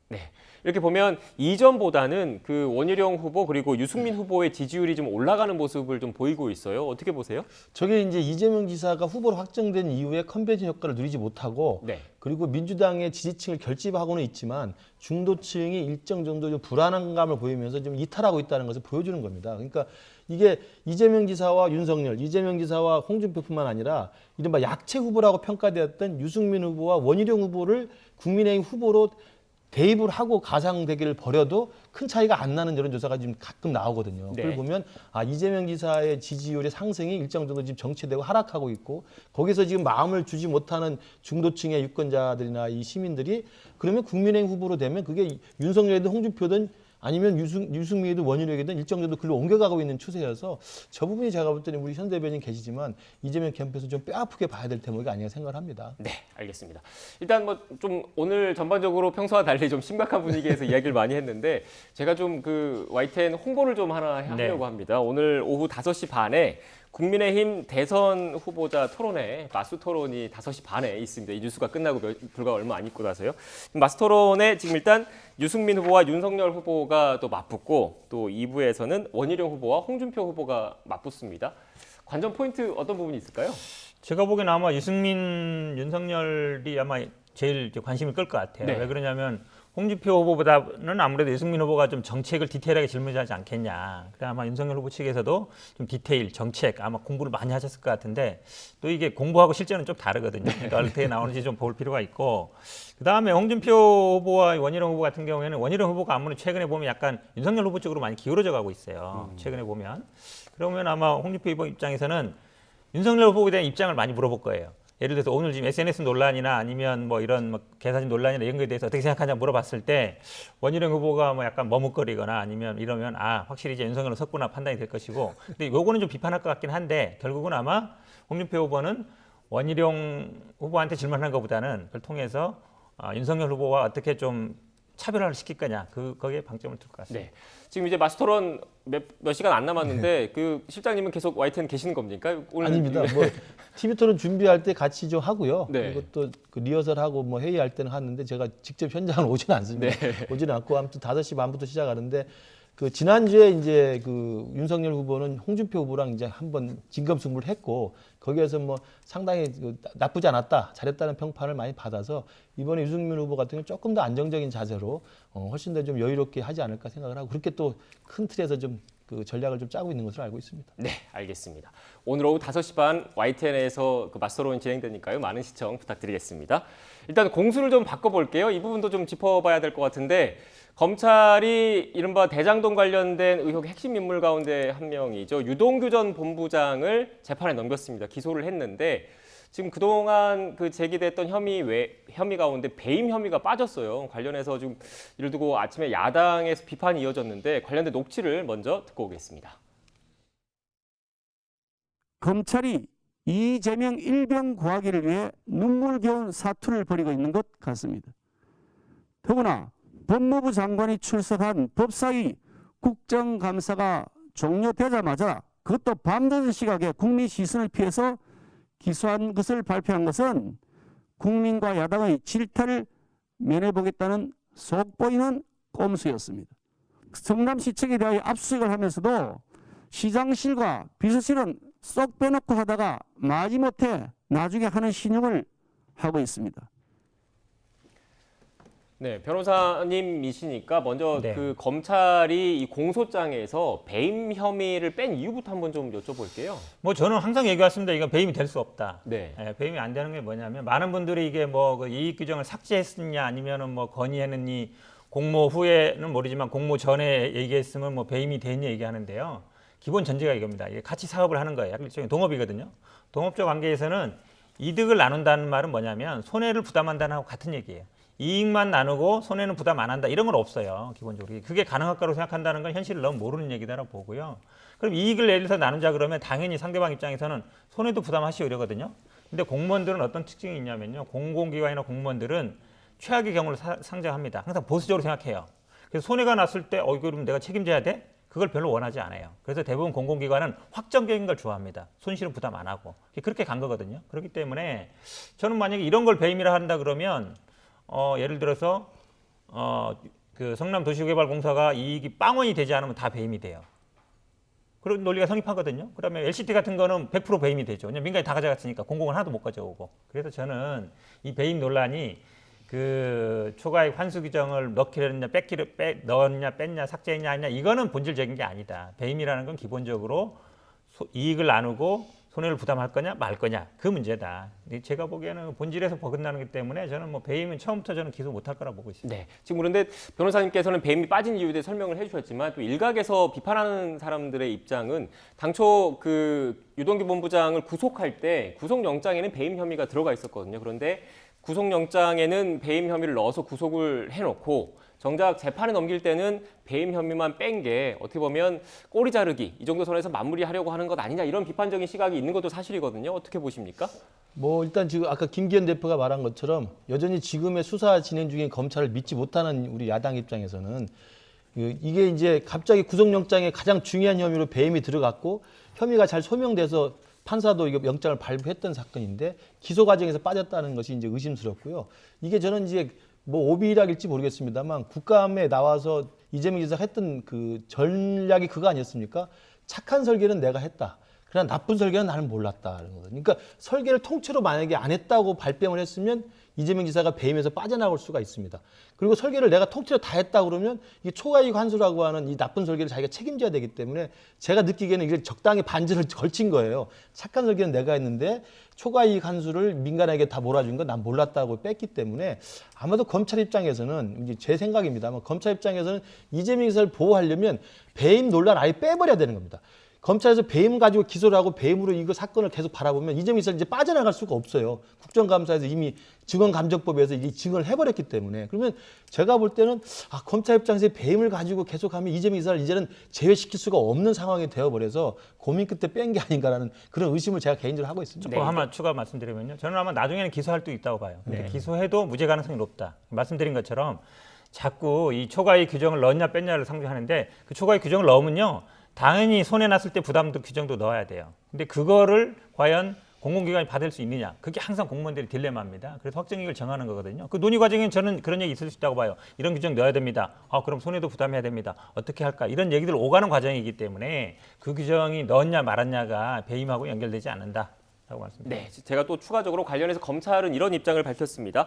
네, 이렇게 보면 이전보다는 그 원희룡 후보 그리고 유승민 후보의 지지율이 좀 올라가는 모습을 좀 보이고 있어요. 어떻게 보세요? 저게 이제 이재명 지사가 후보로 확정된 이후에 컨벤션 효과를 누리지 못하고 네. 그리고 민주당의 지지층을 결집하고는 있지만 중도층이 일정 정도 좀 불안감을 보이면서 좀 이탈하고 있다는 것을 보여주는 겁니다. 그러니까 이게 이재명 지사와 윤석열, 이재명 지사와 홍준표뿐만 아니라 이른바 약체 후보라고 평가되었던 유승민 후보와 원희룡 후보를 국민의힘 후보로 대입을 하고 가상 대결을 벌여도 큰 차이가 안 나는 여론조사가 지금 가끔 나오거든요. 네. 그걸 보면 이재명 지사의 지지율의 상승이 일정 정도 지금 정체되고 하락하고 있고 거기서 지금 마음을 주지 못하는 중도층의 유권자들이나 이 시민들이 그러면 국민의힘 후보로 되면 그게 윤석열이든 홍준표든 아니면 유승민이든 원희룡이든 일정 정도 글로 옮겨가고 있는 추세여서 저 부분이 제가 볼 때는 우리 현 대변인 계시지만 이재명 캠프에서 좀 뼈아프게 봐야 될 대목이 아닌가 생각을 합니다. 네, 알겠습니다. 일단 뭐 좀 오늘 전반적으로 평소와 달리 좀 심각한 분위기에서 이야기를 많이 했는데 제가 좀 그 YTN 홍보를 좀 하나 하려고 합니다. 오늘 오후 5시 반에 국민의힘 대선 후보자 토론회 마수 토론이 5시 반에 있습니다. 이 뉴스가 끝나고 불과 얼마 안 있고 나서요. 마수 토론에 지금 일단 유승민 후보와 윤석열 후보가 또 맞붙고 또 2부에서는 원희룡 후보와 홍준표 후보가 맞붙습니다. 관전 포인트 어떤 부분이 있을까요? 제가 보기엔 아마 유승민, 윤석열이 아마 제일 관심을 끌 것 같아요. 네. 왜 그러냐면 홍준표 후보보다는 아무래도 유승민 후보가 좀 정책을 디테일하게 질문하지 않겠냐. 그래 아마 윤석열 후보 측에서도 좀 디테일, 정책 아마 공부를 많이 하셨을 것 같은데 또 이게 공부하고 실제는 좀 다르거든요. 그러니까 어떻게 나오는지 좀 볼 필요가 있고 그다음에 홍준표 후보와 원희룡 후보 같은 경우에는 원희룡 후보가 아무래도 최근에 보면 약간 윤석열 후보 쪽으로 많이 기울어져 가고 있어요. 최근에 보면. 그러면 아마 홍준표 후보 입장에서는 윤석열 후보에 대한 입장을 많이 물어볼 거예요. 예를 들어서 오늘 지금 SNS 논란이나 아니면 뭐 이런 뭐 개사진 논란이나 이런 거에 대해서 어떻게 생각하냐 물어봤을 때 원희룡 후보가 뭐 약간 머뭇거리거나 아니면 이러면 확실히 이제 윤석열로 섰구나 판단이 될 것이고 근데 요거는 좀 비판할 것 같긴 한데 결국은 아마 홍준표 후보는 원희룡 후보한테 질문하는 것보다는 그걸 통해서 윤석열 후보와 어떻게 좀 차별화를 시킬 거냐 거기에 방점을 둘 것 같습니다. 네. 지금 이제 마수 토론 몇 시간 안 남았는데 그 실장님은 계속 YTN 계시는 겁니까? 오늘 아닙니다. 뭐 TV 토론 준비할 때 같이 좀 하고요. 네. 그리고 또 그 리허설하고 뭐 회의할 때는 하는데 제가 직접 현장을 오지는 않습니다. 오지는 않고 아무튼 5시 반부터 시작하는데 그 지난주에 이제 그 윤석열 후보는 홍준표 후보랑 이제 한번 진검승부를 했고 거기에서 뭐 상당히 나쁘지 않았다, 잘했다는 평판을 많이 받아서 이번에 유승민 후보 같은 경우는 조금 더 안정적인 자세로 훨씬 더 좀 여유롭게 하지 않을까 생각을 하고 그렇게 또 큰 틀에서 좀 그 전략을 좀 짜고 있는 것으로 알고 있습니다. 네, 알겠습니다. 오늘 오후 5시 반 YTN에서 그 마수 토론이 진행되니까요. 많은 시청 부탁드리겠습니다. 일단 공수를 좀 바꿔볼게요. 이 부분도 좀 짚어봐야 될 것 같은데 검찰이 이른바 대장동 관련된 의혹의 핵심 인물 가운데 한 명이죠. 유동규 전 본부장을 재판에 넘겼습니다. 기소를 했는데 지금 그동안 그 제기됐던 혐의 가운데 배임 혐의가 빠졌어요. 관련해서 좀 이를 두고 아침에 야당에서 비판이 이어졌는데 관련된 녹취를 먼저 듣고 오겠습니다. 검찰이 이재명 일병 구하기를 위해 눈물겨운 사투를 벌이고 있는 것 같습니다. 더구나 법무부 장관이 출석한 법사위 국정감사가 종료되자마자 그것도 밤늦은 시각에 국민 시선을 피해서 기소한 것을 발표한 것은 국민과 야당의 질타를 면해보겠다는 속보이는 꼼수였습니다. 성남시청에 대하여 압수수색을 하면서도 시장실과 비서실은 쏙 빼놓고 하다가 마지못해 나중에 하는 신용을 하고 있습니다. 네, 변호사님이시니까 먼저 네. 그 검찰이 이 공소장에서 배임 혐의를 뺀 이유부터 한번 좀 여쭤볼게요. 뭐 저는 항상 얘기했습니다. 이건 배임이 될 수 없다. 네. 예, 배임이 안 되는 게 뭐냐면 많은 분들이 이게 뭐 그 이익 규정을 삭제했느냐 아니면은 뭐 건의했느니 공모 후에는 모르지만 공모 전에 얘기했으면 뭐 배임이 됐냐 얘기하는데요. 기본 전제가 이겁니다. 이게 같이 사업을 하는 거예요. 일종의 동업이거든요. 동업적 관계에서는 이득을 나눈다는 말은 뭐냐면 손해를 부담한다는 하고 같은 얘기예요. 이익만 나누고 손해는 부담 안 한다 이런 건 없어요. 기본적으로 그게 가능할 거라고 생각한다는 건 현실을 너무 모르는 얘기다라고 보고요. 그럼 이익을 예를 들어서 나누자 그러면 당연히 상대방 입장에서는 손해도 부담하시고 이러거든요. 근데 공무원들은 어떤 특징이 있냐면요. 공공기관이나 공무원들은 최악의 경우를 상정합니다. 항상 보수적으로 생각해요. 그래서 손해가 났을 때 그럼 내가 책임져야 돼? 그걸 별로 원하지 않아요. 그래서 대부분 공공기관은 확정적인 걸 좋아합니다. 손실은 부담 안 하고 그렇게 간 거거든요. 그렇기 때문에 저는 만약에 이런 걸 배임이라 한다 그러면 예를 들어서 그 성남도시개발공사가 이익이 빵원이 되지 않으면 다 배임이 돼요. 그런 논리가 성립하거든요. 그러면 LCT 같은 거는 100% 배임이 되죠. 왜냐면 민간이 다 가져갔으니까 공공은 하나도 못 가져오고. 그래서 저는 이 배임 논란이 그 초과이익 환수 규정을 넣기를 넣었냐 뺐냐 삭제했냐 아니냐 이거는 본질적인 게 아니다. 배임이라는 건 기본적으로 이익을 나누고 손해를 부담할 거냐 말 거냐 그 문제다. 제가 보기에는 본질에서 벗어나는 기 때문에 저는 뭐 배임은 처음부터 저는 기소 못할 거라고 보고 있습니다. 네, 지금 그런데 변호사님께서는 배임이 빠진 이유에 대해 설명을 해주셨지만 또 일각에서 비판하는 사람들의 입장은 당초 그 유동규 본부장을 구속할 때 구속영장에는 배임 혐의가 들어가 있었거든요. 그런데 구속영장에는 배임 혐의를 넣어서 구속을 해놓고 정작 재판에 넘길 때는 배임 혐의만 뺀 게 어떻게 보면 꼬리 자르기 이 정도 선에서 마무리하려고 하는 것 아니냐 이런 비판적인 시각이 있는 것도 사실이거든요. 어떻게 보십니까? 뭐 일단 지금 아까 김기현 대표가 말한 것처럼 여전히 지금의 수사 진행 중인 검찰을 믿지 못하는 우리 야당 입장에서는 이게 이제 갑자기 구속영장에 가장 중요한 혐의로 배임이 들어갔고 혐의가 잘 소명돼서 판사도 이거 영장을 발부했던 사건인데 기소 과정에서 빠졌다는 것이 이제 의심스럽고요. 이게 저는 이제 뭐 오비락일지 모르겠습니다만 국감에 나와서 이재명 지사가 했던 그 전략이 그거 아니었습니까? 착한 설계는 내가 했다. 그러나 나쁜 설계는 나는 몰랐다는 거거든요. 그러니까 설계를 통째로 만약에 안 했다고 발뺌을 했으면 이재명 지사가 배임에서 빠져나올 수가 있습니다. 그리고 설계를 내가 통째로 다 했다 그러면 이 초과이익 환수라고 하는 이 나쁜 설계를 자기가 책임져야 되기 때문에 제가 느끼기에는 이게 적당히 반지를 걸친 거예요. 착한 설계는 내가 했는데 초과이익 환수를 민간에게 다 몰아준 건 난 몰랐다고 뺐기 때문에 아마도 검찰 입장에서는 이제 제 생각입니다만 검찰 입장에서는 이재명 지사를 보호하려면 배임 논란 아예 빼버려야 되는 겁니다. 검찰에서 배임 가지고 기소를 하고 배임으로 이거 사건을 계속 바라보면 이재명 지사는 이제 빠져나갈 수가 없어요. 국정감사에서 이미 증언감정법에서 이게 증언을 해버렸기 때문에. 그러면 제가 볼 때는 검찰 입장에서 배임을 가지고 계속하면 이재명 지사를 이제는 제외시킬 수가 없는 상황이 되어버려서 고민 끝에 뺀 게 아닌가라는 그런 의심을 제가 개인적으로 하고 있습니다. 조금 하나 추가 말씀드리면요. 저는 아마 나중에는 기소할 수 있다고 봐요. 근데 기소해도 무죄 가능성이 높다. 말씀드린 것처럼 자꾸 이 초과이익 규정을 넣었냐 뺐냐를 상정하는데 그 초과이익 규정을 넣으면요. 당연히 손해 났을 때 부담도 규정도 넣어야 돼요. 근데 그거를 과연 공공기관이 받을 수 있느냐. 그게 항상 공무원들의 딜레마입니다. 그래서 확정이익을 정하는 거거든요. 그 논의 과정에는 저는 그런 얘기 있을 수 있다고 봐요. 이런 규정 넣어야 됩니다. 그럼 손해도 부담해야 됩니다. 어떻게 할까. 이런 얘기들 오가는 과정이기 때문에 그 규정이 넣었냐 말았냐가 배임하고 연결되지 않는다. 라고 말씀드립니다. 네, 제가 또 추가적으로 관련해서 검찰은 이런 입장을 밝혔습니다.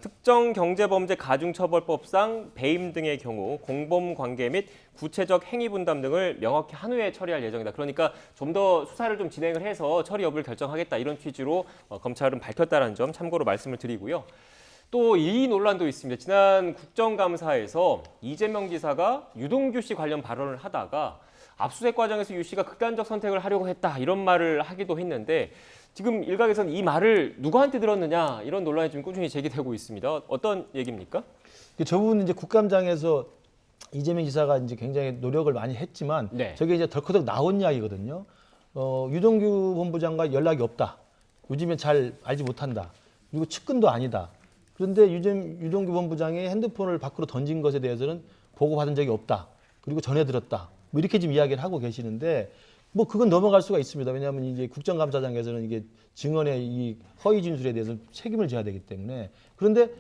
특정 경제범죄 가중처벌법상 배임 등의 경우 공범관계 및 구체적 행위 분담 등을 명확히 한 후에 처리할 예정이다. 그러니까 좀 더 수사를 좀 진행을 해서 처리 여부를 결정하겠다 이런 취지로 검찰은 밝혔다는 점 참고로 말씀을 드리고요. 또 이 논란도 있습니다. 지난 국정감사에서 이재명 지사가 유동규 씨 관련 발언을 하다가 압수수색 과정에서 유 씨가 극단적 선택을 하려고 했다 이런 말을 하기도 했는데 지금 일각에서는 이 말을 누구한테 들었느냐 이런 논란이 좀 꾸준히 제기되고 있습니다. 어떤 얘기입니까? 저 부분은 이제 국감장에서 이재명 지사가 이제 굉장히 노력을 많이 했지만 저게 이제 덜커덕 나온 이야기거든요. 유동규 본부장과 연락이 없다. 요즘에 잘 알지 못한다. 그리고 측근도 아니다. 그런데 유동규 본부장이 핸드폰을 밖으로 던진 것에 대해서는 보고받은 적이 없다. 그리고 전해 들었다. 뭐 이렇게 지금 이야기를 하고 계시는데 뭐 그건 넘어갈 수가 있습니다. 왜냐하면 이게 국정감사장에서는 이게 증언의 이 허위 진술에 대해서 책임을 져야 되기 때문에. 그런데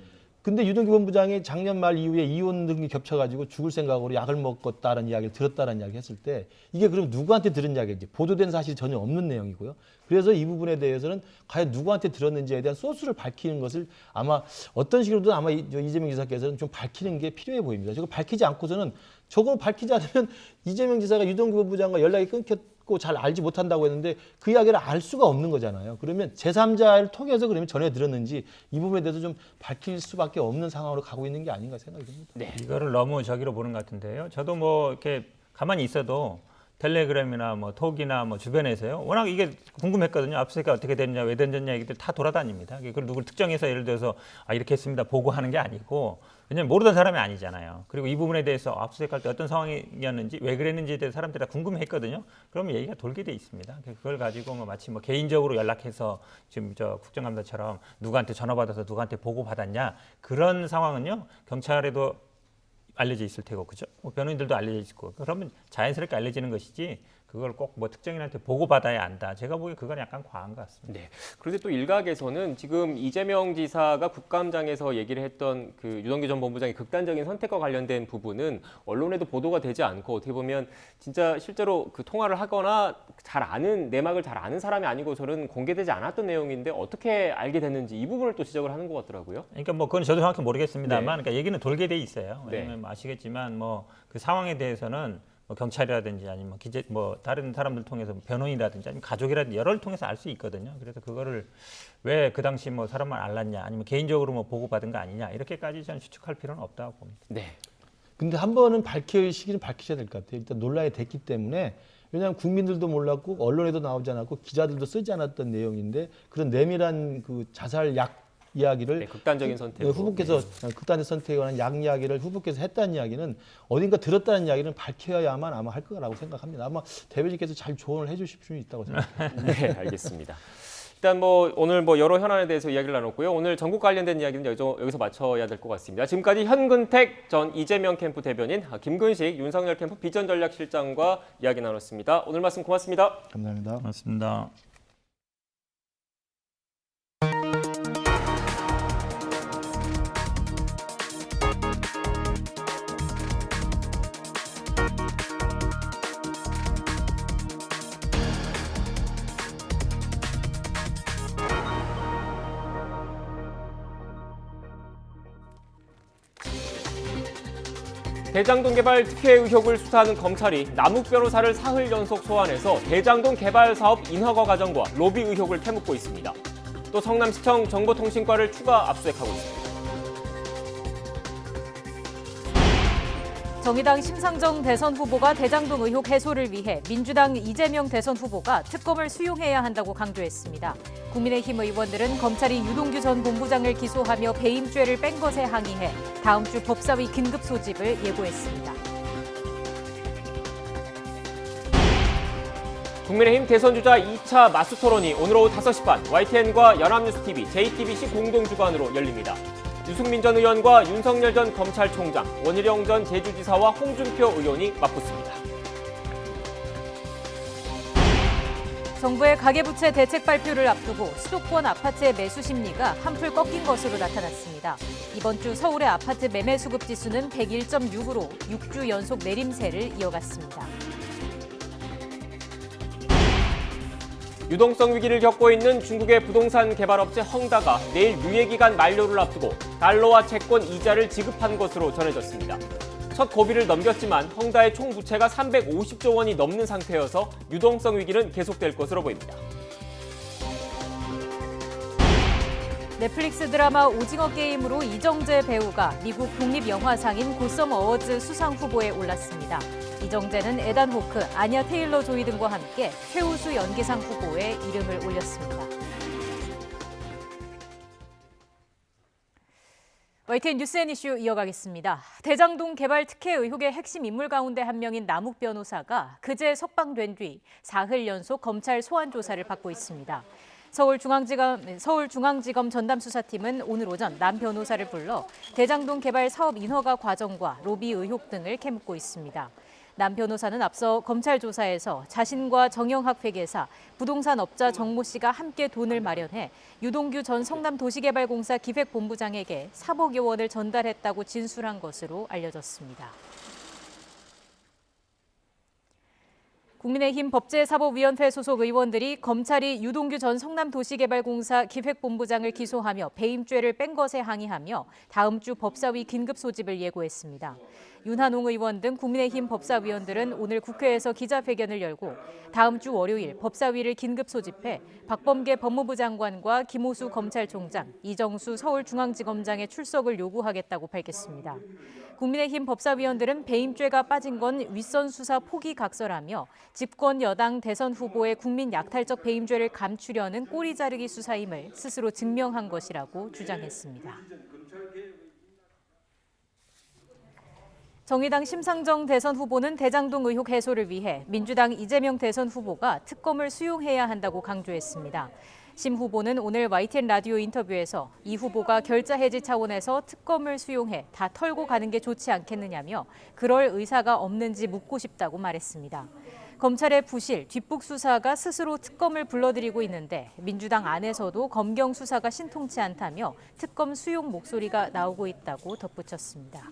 근데 유동규 본부장이 작년 말 이후에 이혼 등이 겹쳐가지고 죽을 생각으로 약을 먹었다는 이야기를 들었다는 이야기 했을 때 이게 그럼 누구한테 들은 이야기인지 보도된 사실이 전혀 없는 내용이고요. 그래서 이 부분에 대해서는 과연 누구한테 들었는지에 대한 소스를 밝히는 것을 아마 어떤 식으로든 아마 이재명 지사께서는 좀 밝히는 게 필요해 보입니다. 저거 밝히지 않고서는 저걸 밝히지 않으면 이재명 지사가 유동규 본부장과 연락이 끊겼고 잘 알지 못한다고 했는데 그 이야기를 알 수가 없는 거잖아요. 그러면 제3자를 통해서 그러면 전해 들었는지 이 부분에 대해서 좀 밝힐 수밖에 없는 상황으로 가고 있는 게 아닌가 생각이 듭니다. 네. 이거를 너무 저기로 보는 것 같은데요. 저도 뭐 이렇게 가만히 있어도 텔레그램이나 뭐 톡이나 뭐 주변에서요. 워낙 이게 궁금했거든요. 압수수색이 어떻게 됐냐, 왜 됐냐 얘기들 다 돌아다닙니다. 그걸 누굴 특정해서 예를 들어서 이렇게 했습니다 보고하는 게 아니고 왜냐면 모르던 사람이 아니잖아요. 그리고 이 부분에 대해서 압수수색할 때 어떤 상황이었는지 왜 그랬는지에 대해서 사람들이 다 궁금했거든요. 그러면 얘기가 돌게 돼 있습니다. 그걸 가지고 뭐 마치 뭐 개인적으로 연락해서 지금 저 국정감사처럼 누구한테 전화 받아서 누구한테 보고 받았냐 그런 상황은요. 경찰에도 알려져 있을 테고, 그죠? 뭐 변호인들도 알려져 있고, 그러면 자연스럽게 알려지는 것이지 그걸 꼭 뭐 특정인한테 보고받아야 한다. 제가 보기에 그건 약간 과한 것 같습니다. 네. 그런데 또 일각에서는 지금 이재명 지사가 국감장에서 얘기를 했던 그 유동규 전 본부장의 극단적인 선택과 관련된 부분은 언론에도 보도가 되지 않고 어떻게 보면 진짜 실제로 그 통화를 하거나 잘 아는 내막을 잘 아는 사람이 아니고서는 공개되지 않았던 내용인데 어떻게 알게 됐는지 이 부분을 또 지적을 하는 것 같더라고요. 그러니까 뭐 그건 저도 정확히 모르겠습니다만, 네. 그러니까 얘기는 돌게 돼 있어요. 네. 왜냐면 아시겠지만 뭐 그 상황에 대해서는 뭐 경찰이라든지 아니면 뭐 다른 사람들 통해서 변호인이라든지 아니면 가족이라든지 여러를 통해서 알 수 있거든요. 그래서 그거를 왜 그 당시 뭐 사람만 알랐냐 아니면 개인적으로 뭐 보고받은 거 아니냐 이렇게까지 저는 추측할 필요는 없다고 봅니다. 네. 근데 한 번은 밝힐 시기는 밝히셔야 될 것 같아요. 일단 논란이 됐기 때문에 왜냐하면 국민들도 몰랐고 언론에도 나오지 않았고 기자들도 쓰지 않았던 내용인데 그런 내밀한 그 자살 약 이야기를 네, 극단적인 선택 후보께서 극단적 선택에 관한 약 이야기를 후보께서 했다는 이야기는 어딘가 들었다는 이야기는 밝혀야만 아마 할 거라고 생각합니다. 아마 대변인께서 잘 조언을 해주실 필요는 있다고 생각합니다. 네, 알겠습니다. 일단 뭐 오늘 뭐 여러 현안에 대해서 이야기를 나눴고요. 오늘 전국 관련된 이야기는 여기서 마쳐야 될 것 같습니다. 지금까지 현근택 전 이재명 캠프 대변인, 김근식 윤석열 캠프 비전전략실장과 이야기 나눴습니다. 오늘 말씀 고맙습니다. 감사합니다. 고맙습니다. 대장동 개발 특혜 의혹을 수사하는 검찰이 남욱 변호사를 사흘 연속 소환해서 대장동 개발 사업 인허가 과정과 로비 의혹을 캐묻고 있습니다. 또 성남시청 정보통신과를 추가 압수수색하고 있습니다. 정의당 심상정 대선 후보가 대장동 의혹 해소를 위해 민주당 이재명 대선 후보가 특검을 수용해야 한다고 강조했습니다. 국민의힘 의원들은 검찰이 유동규 전 본부장을 기소하며 배임죄를 뺀 것에 항의해 다음 주 법사위 긴급 소집을 예고했습니다. 국민의힘 대선주자 2차 맞수토론이 오늘 오후 5시 반 YTN과 연합뉴스TV, JTBC 공동주관으로 열립니다. 유승민 전 의원과 윤석열 전 검찰총장, 원희룡 전 제주지사와 홍준표 의원이 맞붙습니다. 정부의 가계부채 대책 발표를 앞두고 수도권 아파트의 매수 심리가 한풀 꺾인 것으로 나타났습니다. 이번 주 서울의 아파트 매매 수급 지수는 101.6으로 6주 연속 내림세를 이어갔습니다. 유동성 위기를 겪고 있는 중국의 부동산 개발업체 헝다가 내일 유예기간 만료를 앞두고 달러화 채권 이자를 지급한 것으로 전해졌습니다. 첫 고비를 넘겼지만 헝다의 총 부채가 350조 원이 넘는 상태여서 유동성 위기는 계속될 것으로 보입니다. 넷플릭스 드라마 오징어 게임으로 이정재 배우가 미국 독립영화상인 고섬 어워즈 수상 후보에 올랐습니다. 이정재는 에단 호크, 아냐 테일러 조이 등과 함께 최우수 연기상 후보에 이름을 올렸습니다. YTN 뉴스앤 이슈 이어가겠습니다. 대장동 개발 특혜 의혹의 핵심 인물 가운데 한 명인 남욱 변호사가 그제 석방된 뒤 사흘 연속 검찰 소환 조사를 받고 있습니다. 서울중앙지검 전담수사팀은 오늘 오전 남 변호사를 불러 대장동 개발 사업 인허가 과정과 로비 의혹 등을 캐묻고 있습니다. 남 변호사는 앞서 검찰 조사에서 자신과 정영학 회계사, 부동산 업자 정모 씨가 함께 돈을 마련해 유동규 전 성남도시개발공사 기획본부장에게 3억여 원을 전달했다고 진술한 것으로 알려졌습니다. 국민의힘 법제사법위원회 소속 의원들이 검찰이 유동규 전 성남도시개발공사 기획본부장을 기소하며 배임죄를 뺀 것에 항의하며 다음 주 법사위 긴급 소집을 예고했습니다. 윤한홍 의원 등 국민의힘 법사위원들은 오늘 국회에서 기자회견을 열고 다음 주 월요일 법사위를 긴급 소집해 박범계 법무부 장관과 김호수 검찰총장, 이정수 서울중앙지검장의 출석을 요구하겠다고 밝혔습니다. 국민의힘 법사위원들은 배임죄가 빠진 건 윗선 수사 포기각서라며 집권 여당 대선 후보의 국민 약탈적 배임죄를 감추려는 꼬리 자르기 수사임을 스스로 증명한 것이라고 주장했습니다. 정의당 심상정 대선 후보는 대장동 의혹 해소를 위해 민주당 이재명 대선 후보가 특검을 수용해야 한다고 강조했습니다. 심 후보는 오늘 YTN 라디오 인터뷰에서 이 후보가 결자 해지 차원에서 특검을 수용해 다 털고 가는 게 좋지 않겠느냐며 그럴 의사가 없는지 묻고 싶다고 말했습니다. 검찰의 부실, 뒷북 수사가 스스로 특검을 불러들이고 있는데 민주당 안에서도 검경 수사가 신통치 않다며 특검 수용 목소리가 나오고 있다고 덧붙였습니다.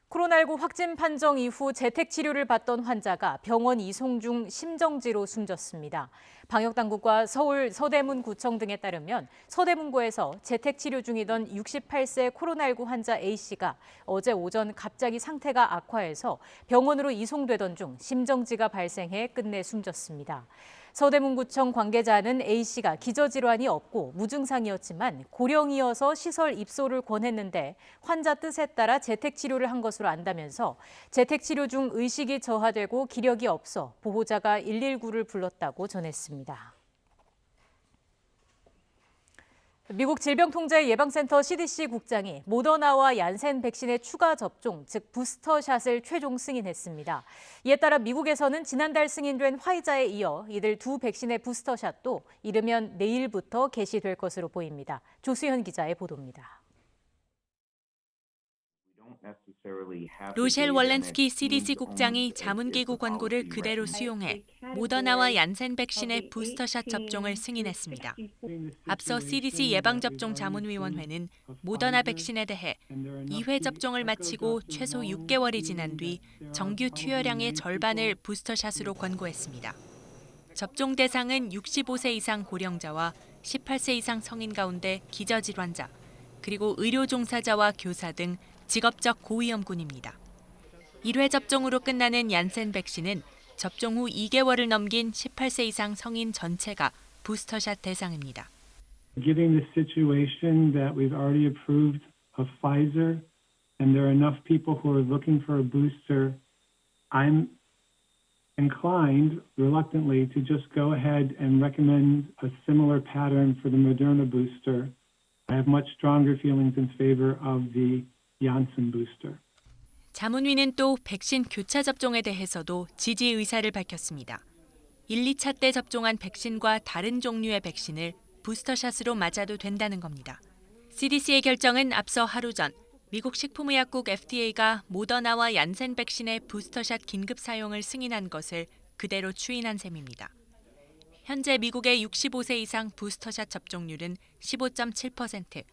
코로나19 확진 판정 이후 재택치료를 받던 환자가 병원 이송 중 심정지로 숨졌습니다. 방역당국과 서울 서대문구청 등에 따르면 서대문구에서 재택치료 중이던 68세 코로나19 환자 A씨가 어제 오전 갑자기 상태가 악화해서 병원으로 이송되던 중 심정지가 발생해 끝내 숨졌습니다. 서대문구청 관계자는 A씨가 기저질환이 없고 무증상이었지만 고령이어서 시설 입소를 권했는데 환자 뜻에 따라 재택치료를 한 것으로 안다면서 재택치료 중 의식이 저하되고 기력이 없어 보호자가 119를 불렀다고 전했습니다. 미국 질병통제예방센터 CDC 국장이 모더나와 얀센 백신의 추가 접종, 즉 부스터샷을 최종 승인했습니다. 이에 따라 미국에서는 지난달 승인된 화이자에 이어 이들 두 백신의 부스터샷도 이르면 내일부터 개시될 것으로 보입니다. 조수현 기자의 보도입니다. 로셸 월렌스키 CDC 국장이 자문기구 권고를 그대로 수용해 모더나와 얀센 백신의 부스터샷 접종을 승인했습니다. 앞서 CDC 예방접종 자문위원회는 모더나 백신에 대해 2회 접종을 마치고 최소 6개월이 지난 뒤 정규 투여량의 절반을 부스터샷으로 권고했습니다. 접종 대상은 65세 이상 고령자와 18세 이상 성인 가운데 기저질환자, 그리고 의료 종사자와 교사 등 직업적 고위험군입니다. 1회 접종으로 끝나는 얀센 백신은 접종 후 2개월을 넘긴 18세 이상 성인 전체가 부스터샷 대상입니다. Given the situation that we've already approved of Pfizer and there are enough people who are looking for a booster, I'm inclined, reluctantly, to just go ahead and recommend a similar pattern for the Moderna booster. I have much stronger feelings in favor of the Janssen booster. 자문위는 또 백신 교차 접종에 대해서도 지지 의사를 밝혔습니다. 1, 2차 때 접종한 백신과 다른 종류의 백신을 부스터샷으로 맞아도 된다는 겁니다. CDC의 결정은 앞서 하루 전 미국 식품의약국 FDA가 모더나와 얀센 백신의 부스터샷 긴급 사용을 승인한 것을 그대로 추인한 셈입니다. 현재 미국의 65세 이상 부스터샷 접종률은 15.7%,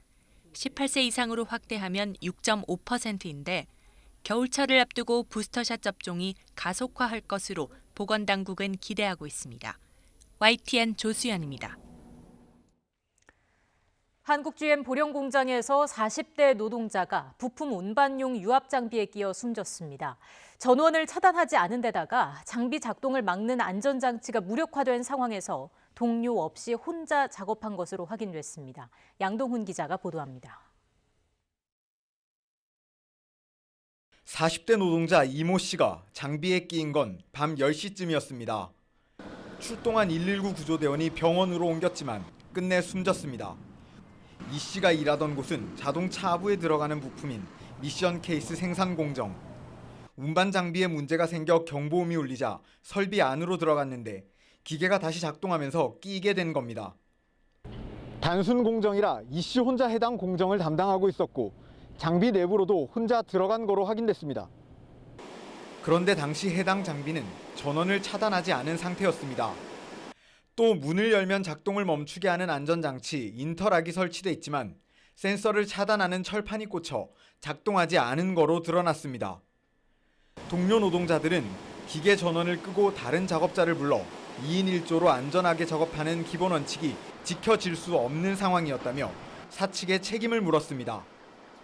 18세 이상으로 확대하면 6.5%인데 겨울철을 앞두고 부스터샷 접종이 가속화할 것으로 보건당국은 기대하고 있습니다. YTN 조수연입니다. 한국 GM 보령 공장에서 40대 노동자가 부품 운반용 유압 장비에 끼어 숨졌습니다. 전원을 차단하지 않은 데다가 장비 작동을 막는 안전장치가 무력화된 상황에서 동료 없이 혼자 작업한 것으로 확인됐습니다. 양동훈 기자가 보도합니다. 40대 노동자 이모 씨가 장비에 끼인 건 밤 10시쯤이었습니다. 출동한 119 구조대원이 병원으로 옮겼지만 끝내 숨졌습니다. 이 씨가 일하던 곳은 자동차 하부에 들어가는 부품인 미션 케이스 생산 공정. 운반 장비에 문제가 생겨 경보음이 울리자 설비 안으로 들어갔는데 기계가 다시 작동하면서 끼게 된 겁니다. 단순 공정이라 이 씨 혼자 해당 공정을 담당하고 있었고 장비 내부로도 혼자 들어간 거로 확인됐습니다. 그런데 당시 해당 장비는 전원을 차단하지 않은 상태였습니다. 또 문을 열면 작동을 멈추게 하는 안전장치 인터락이 설치돼 있지만 센서를 차단하는 철판이 꽂혀 작동하지 않은 거로 드러났습니다. 동료 노동자들은 기계 전원을 끄고 다른 작업자를 불러 2인 1조로 안전하게 작업하는 기본 원칙이 지켜질 수 없는 상황이었다며 사측에 책임을 물었습니다.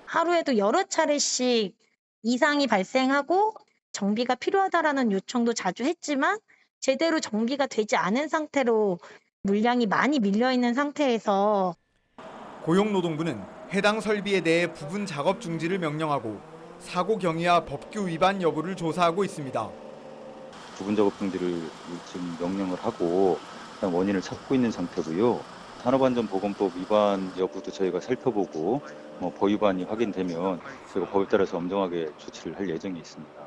하루에도 여러 차례씩 이상이 발생하고 정비가 필요하다라는 요청도 자주 했지만 제대로 정비가 되지 않은 상태로 물량이 많이 밀려있는 상태에서 고용노동부는 해당 설비에 대해 부분 작업 중지를 명령하고 사고 경위와 법규 위반 여부를 조사하고 있습니다. 부분 작업 중지를 지금 명령을 하고 원인을 찾고 있는 상태고요. 산업안전보건법 위반 여부도 저희가 살펴보고 법 위반이 확인되면 저희가 법에 따라서 엄정하게 조치를 할 예정이 있습니다.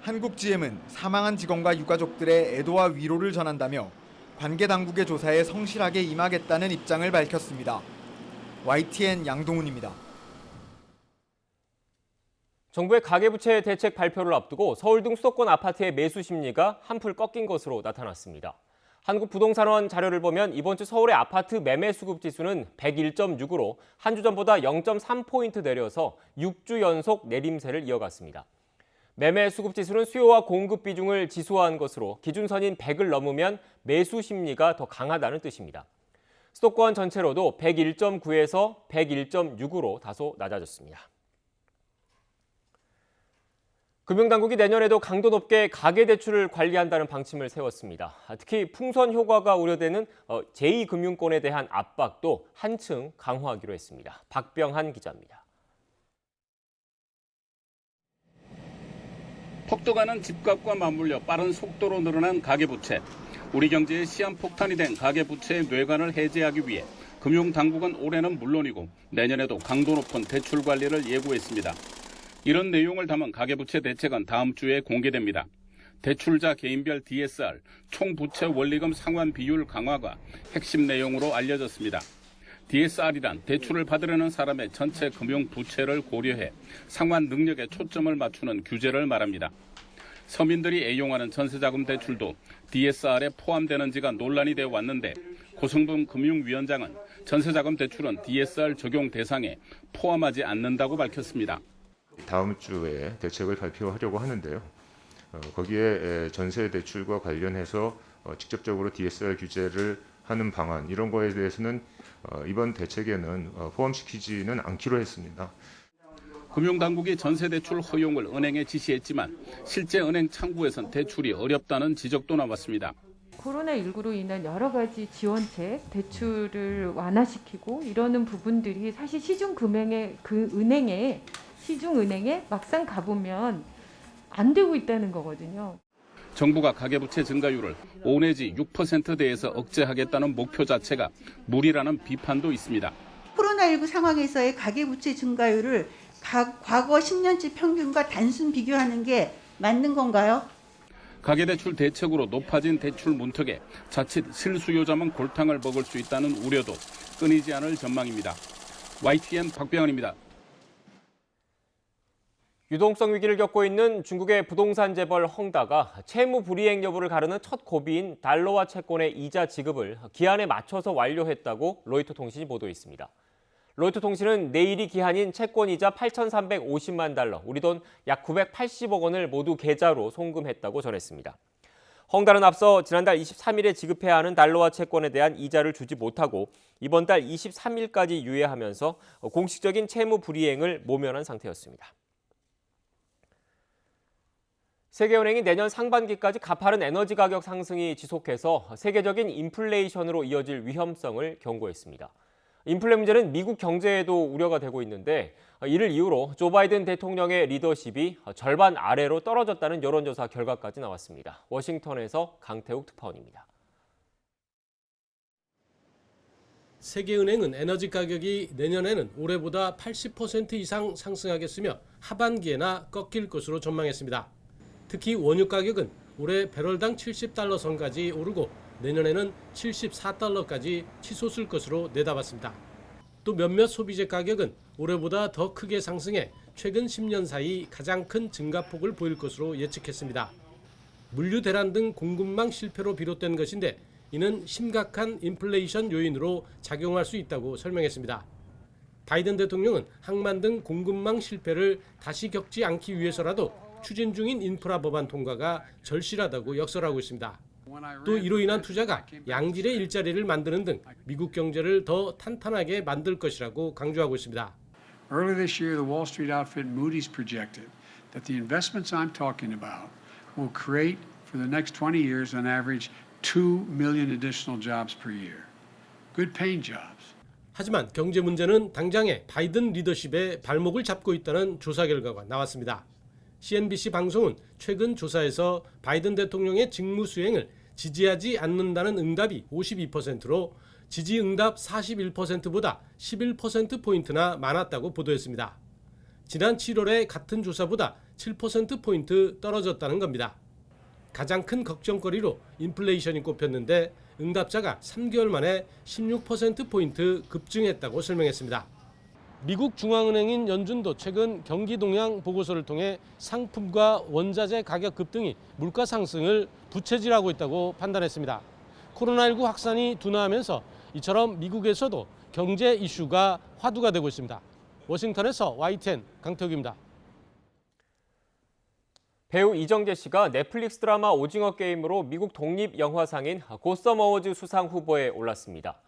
한국GM은 사망한 직원과 유가족들의 애도와 위로를 전한다며 관계 당국의 조사에 성실하게 임하겠다는 입장을 밝혔습니다. YTN 양동훈입니다. 정부의 가계부채 대책 발표를 앞두고 서울 등 수도권 아파트의 매수 심리가 한풀 꺾인 것으로 나타났습니다. 한국부동산원 자료를 보면 이번 주 서울의 아파트 매매 수급 지수는 101.6으로 한 주 전보다 0.3포인트 내려서 6주 연속 내림세를 이어갔습니다. 매매 수급 지수는 수요와 공급 비중을 지수화한 것으로 기준선인 100을 넘으면 매수 심리가 더 강하다는 뜻입니다. 수도권 전체로도 101.9에서 101.6으로 다소 낮아졌습니다. 금융당국이 내년에도 강도 높게 가계대출을 관리한다는 방침을 세웠습니다. 특히 풍선 효과가 우려되는 제2금융권에 대한 압박도 한층 강화하기로 했습니다. 박병한 기자입니다. 폭등하는 집값과 맞물려 빠른 속도로 늘어난 가계부채. 우리 경제에 시한폭탄이 된 가계부채의 뇌관을 해제하기 위해 금융당국은 올해는 물론이고 내년에도 강도 높은 대출 관리를 예고했습니다. 이런 내용을 담은 가계부채 대책은 다음 주에 공개됩니다. 대출자 개인별 DSR, 총부채 원리금 상환 비율 강화가 핵심 내용으로 알려졌습니다. DSR이란 대출을 받으려는 사람의 전체 금융 부채를 고려해 상환 능력에 초점을 맞추는 규제를 말합니다. 서민들이 애용하는 전세자금 대출도 DSR에 포함되는지가 논란이 되어 왔는데 고성범 금융위원장은 전세자금 대출은 DSR 적용 대상에 포함하지 않는다고 밝혔습니다. 다음 주에 대책을 발표하려고 하는데요. 거기에 전세 대출과 관련해서 직접적으로 DSR 규제를 하는 방안 이런 거에 대해서는 이번 대책에는 포함시키지는 않기로 했습니다. 금융당국이 전세대출 허용을 은행에 지시했지만 실제 은행 창구에선 대출이 어렵다는 지적도 나왔습니다. 코로나19로 인한 여러 가지 지원책, 대출을 완화시키고 이러는 부분들이 사실 시중은행에 막상 가보면 안 되고 있다는 거거든요. 정부가 가계부채 증가율을 5 내지 6%대에서 억제하겠다는 목표 자체가 무리라는 비판도 있습니다. 코로나19 상황에서의 가계부채 증가율을 과거 10년치 평균과 단순 비교하는 게 맞는 건가요? 가계대출 대책으로 높아진 대출 문턱에 자칫 실수요자만 골탕을 먹을 수 있다는 우려도 끊이지 않을 전망입니다. YTN 박병헌입니다. 유동성 위기를 겪고 있는 중국의 부동산 재벌 헝다가 채무 불이행 여부를 가르는 첫 고비인 달러화 채권의 이자 지급을 기한에 맞춰서 완료했다고 로이터 통신이 보도했습니다. 로이터 통신은 내일이 기한인 채권이자 8,350만 달러, 우리 돈 약 980억 원을 모두 계좌로 송금했다고 전했습니다. 헝다는 앞서 지난달 23일에 지급해야 하는 달러화 채권에 대한 이자를 주지 못하고 이번 달 23일까지 유예하면서 공식적인 채무 불이행을 모면한 상태였습니다. 세계은행이 내년 상반기까지 가파른 에너지 가격 상승이 지속해서 세계적인 인플레이션으로 이어질 위험성을 경고했습니다. 인플레 문제는 미국 경제에도 우려가 되고 있는데 이를 이유로 조 바이든 대통령의 리더십이 절반 아래로 떨어졌다는 여론조사 결과까지 나왔습니다. 워싱턴에서 강태욱 특파원입니다. 세계은행은 에너지 가격이 내년에는 올해보다 80% 이상 상승하겠으며 하반기에나 꺾일 것으로 전망했습니다. 특히 원유 가격은 올해 배럴당 70달러 선까지 오르고 내년에는 74달러까지 치솟을 것으로 내다봤습니다. 또 몇몇 소비재 가격은 올해보다 더 크게 상승해 최근 10년 사이 가장 큰 증가폭을 보일 것으로 예측했습니다. 물류 대란 등 공급망 실패로 비롯된 것인데 이는 심각한 인플레이션 요인으로 작용할 수 있다고 설명했습니다. 바이든 대통령은 항만 등 공급망 실패를 다시 겪지 않기 위해서라도 추진 중인 인프라 법안 통과가 절실하다고 역설하고 있습니다. 또 이로 인한 투자가 양질의 일자리를 만드는 등 미국 경제를 더 탄탄하게 만들 것이라고 강조하고 있습니다. Earlier this year, the Wall Street outfit Moody's projected that the investments I'm talking about will create for the next 20 years on average 2 million additional jobs per year. Good paying jobs. 하지만 경제 문제는 당장의 바이든 리더십에 발목을 잡고 있다는 조사 결과가 나왔습니다. CNBC 방송은 최근 조사에서 바이든 대통령의 직무 수행을 지지하지 않는다는 응답이 52%로 지지 응답 41%보다 11%포인트나 많았다고 보도했습니다. 지난 7월의 같은 조사보다 7%포인트 떨어졌다는 겁니다. 가장 큰 걱정거리로 인플레이션이 꼽혔는데 응답자가 3개월 만에 16%포인트 급증했다고 설명했습니다. 미국 중앙은행인 연준도 최근 경기 동향 보고서를 통해 상품과 원자재 가격 급등이 물가 상승을 부채질하고 있다고 판단했습니다. 코로나19 확산이 둔화하면서 이처럼 미국에서도 경제 이슈가 화두가 되고 있습니다. 워싱턴에서 YTN 강태욱입니다. 배우 이정재 씨가 넷플릭스 드라마 오징어 게임으로 미국 독립영화상인 고썸 어워즈 수상 후보에 올랐습니다.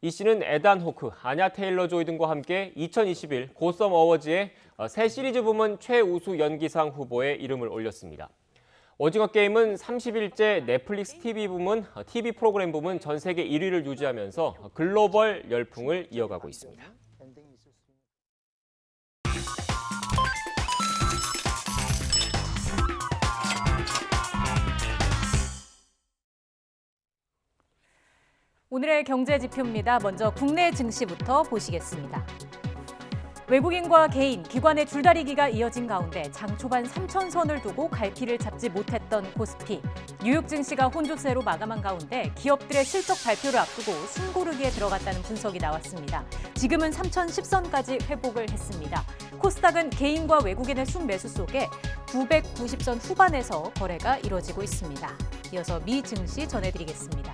이 씨는 에단 호크, 아냐 테일러-조이 등과 함께 2021 고썸 어워즈의 새 시리즈 부문 최우수 연기상 후보에 이름을 올렸습니다. 오징어 게임은 30일째 넷플릭스 TV 프로그램 부문 전 세계 1위를 유지하면서 글로벌 열풍을 이어가고 있습니다. 오늘의 경제 지표입니다. 먼저 국내 증시부터 보시겠습니다. 외국인과 개인, 기관의 줄다리기가 이어진 가운데 장 초반 3,000선을 두고 갈피를 잡지 못했던 코스피. 뉴욕 증시가 혼조세로 마감한 가운데 기업들의 실적 발표를 앞두고 숨고르기에 들어갔다는 분석이 나왔습니다. 지금은 3,010선까지 회복을 했습니다. 코스닥은 개인과 외국인의 순매수 속에 990선 후반에서 거래가 이뤄지고 있습니다. 이어서 미 증시 전해드리겠습니다.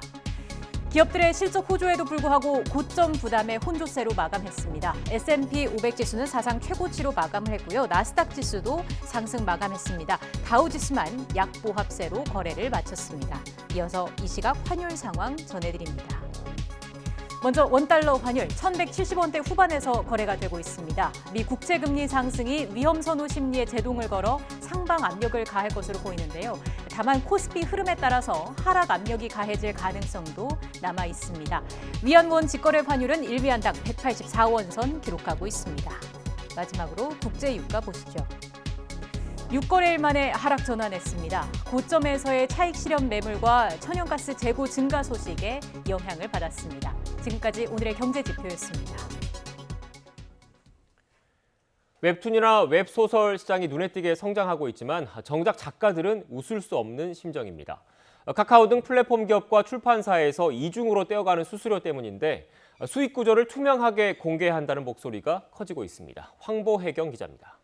기업들의 실적 호조에도 불구하고 고점 부담의 혼조세로 마감했습니다. S&P 500 지수는 사상 최고치로 마감을 했고요. 나스닥 지수도 상승 마감했습니다. 다우 지수만 약보합세로 거래를 마쳤습니다. 이어서 이 시각 환율 상황 전해드립니다. 먼저 원달러 환율 1,170원대 후반에서 거래가 되고 있습니다. 미 국채금리 상승이 위험 선호 심리에 제동을 걸어 상방 압력을 가할 것으로 보이는데요. 다만 코스피 흐름에 따라서 하락 압력이 가해질 가능성도 남아 있습니다. 위안원 직거래 환율은 1위안당 184원 선 기록하고 있습니다. 마지막으로 국제 유가 보시죠. 6거래일 만에 하락 전환했습니다. 고점에서의 차익 실현 매물과 천연가스 재고 증가 소식에 영향을 받았습니다. 지금까지 오늘의 경제 지표였습니다. 웹툰이나 웹소설 시장이 눈에 띄게 성장하고 있지만 정작 작가들은 웃을 수 없는 심정입니다. 카카오 등 플랫폼 기업과 출판사에서 이중으로 떼어가는 수수료 때문인데 수익 구조를 투명하게 공개한다는 목소리가 커지고 있습니다. 황보혜경 기자입니다.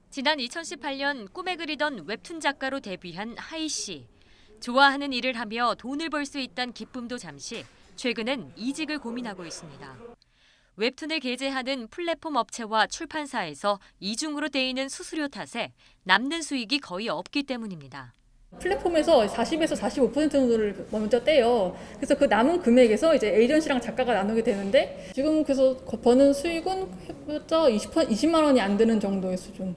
지난 2018년 꿈에 그리던 웹툰 작가로 데뷔한 하이 씨. 좋아하는 일을 하며 돈을 벌 수 있다는 기쁨도 잠시, 최근엔 이직을 고민하고 있습니다. 웹툰을 게재하는 플랫폼 업체와 출판사에서 이중으로 떼이는 수수료 탓에 남는 수익이 거의 없기 때문입니다. 플랫폼에서 40에서 45% 정도를 먼저 떼요. 그래서 그 남은 금액에서 이제 에이전시랑 작가가 나누게 되는데 지금 그래서 버는 수익은 해봤자 20만 원이 안 되는 정도의 수준.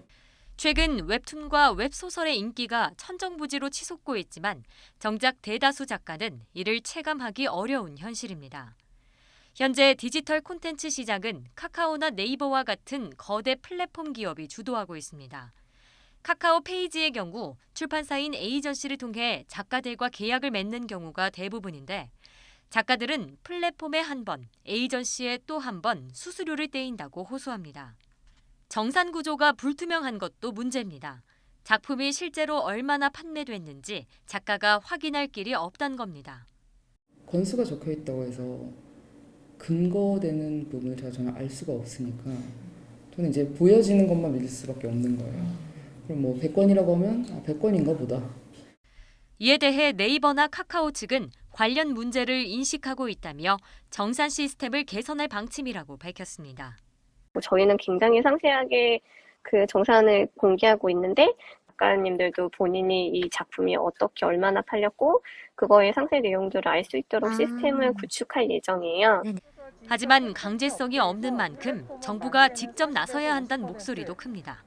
최근 웹툰과 웹소설의 인기가 천정부지로 치솟고 있지만 정작 대다수 작가는 이를 체감하기 어려운 현실입니다. 현재 디지털 콘텐츠 시장은 카카오나 네이버와 같은 거대 플랫폼 기업이 주도하고 있습니다. 카카오 페이지의 경우 출판사인 에이전시를 통해 작가들과 계약을 맺는 경우가 대부분인데 작가들은 플랫폼에 한 번, 에이전시에 또 한 번 수수료를 떼인다고 호소합니다. 정산 구조가 불투명한 것도 문제입니다. 작품이 실제로 얼마나 판매됐는지 작가가 확인할 길이 없다는 겁니다. 건수가 적혀 있다고 해서 근거되는 부분을 제가 전혀 알 수가 없으니까 저는 이제 보여지는 것만 믿을 수밖에 없는 거예요. 그럼 뭐 100건이라고 하면 100건인가 보다. 이에 대해 네이버나 카카오 측은 관련 문제를 인식하고 있다며 정산 시스템을 개선할 방침이라고 밝혔습니다. 저희는 굉장히 상세하게 그 정산을 공개하고 있는데 작가님들도 본인이 이 작품이 어떻게 얼마나 팔렸고 그거의 상세 내용들을 알 수 있도록 시스템을 구축할 예정이에요. 하지만 강제성이 없는 만큼 정부가 직접 나서야 한다는 목소리도 큽니다.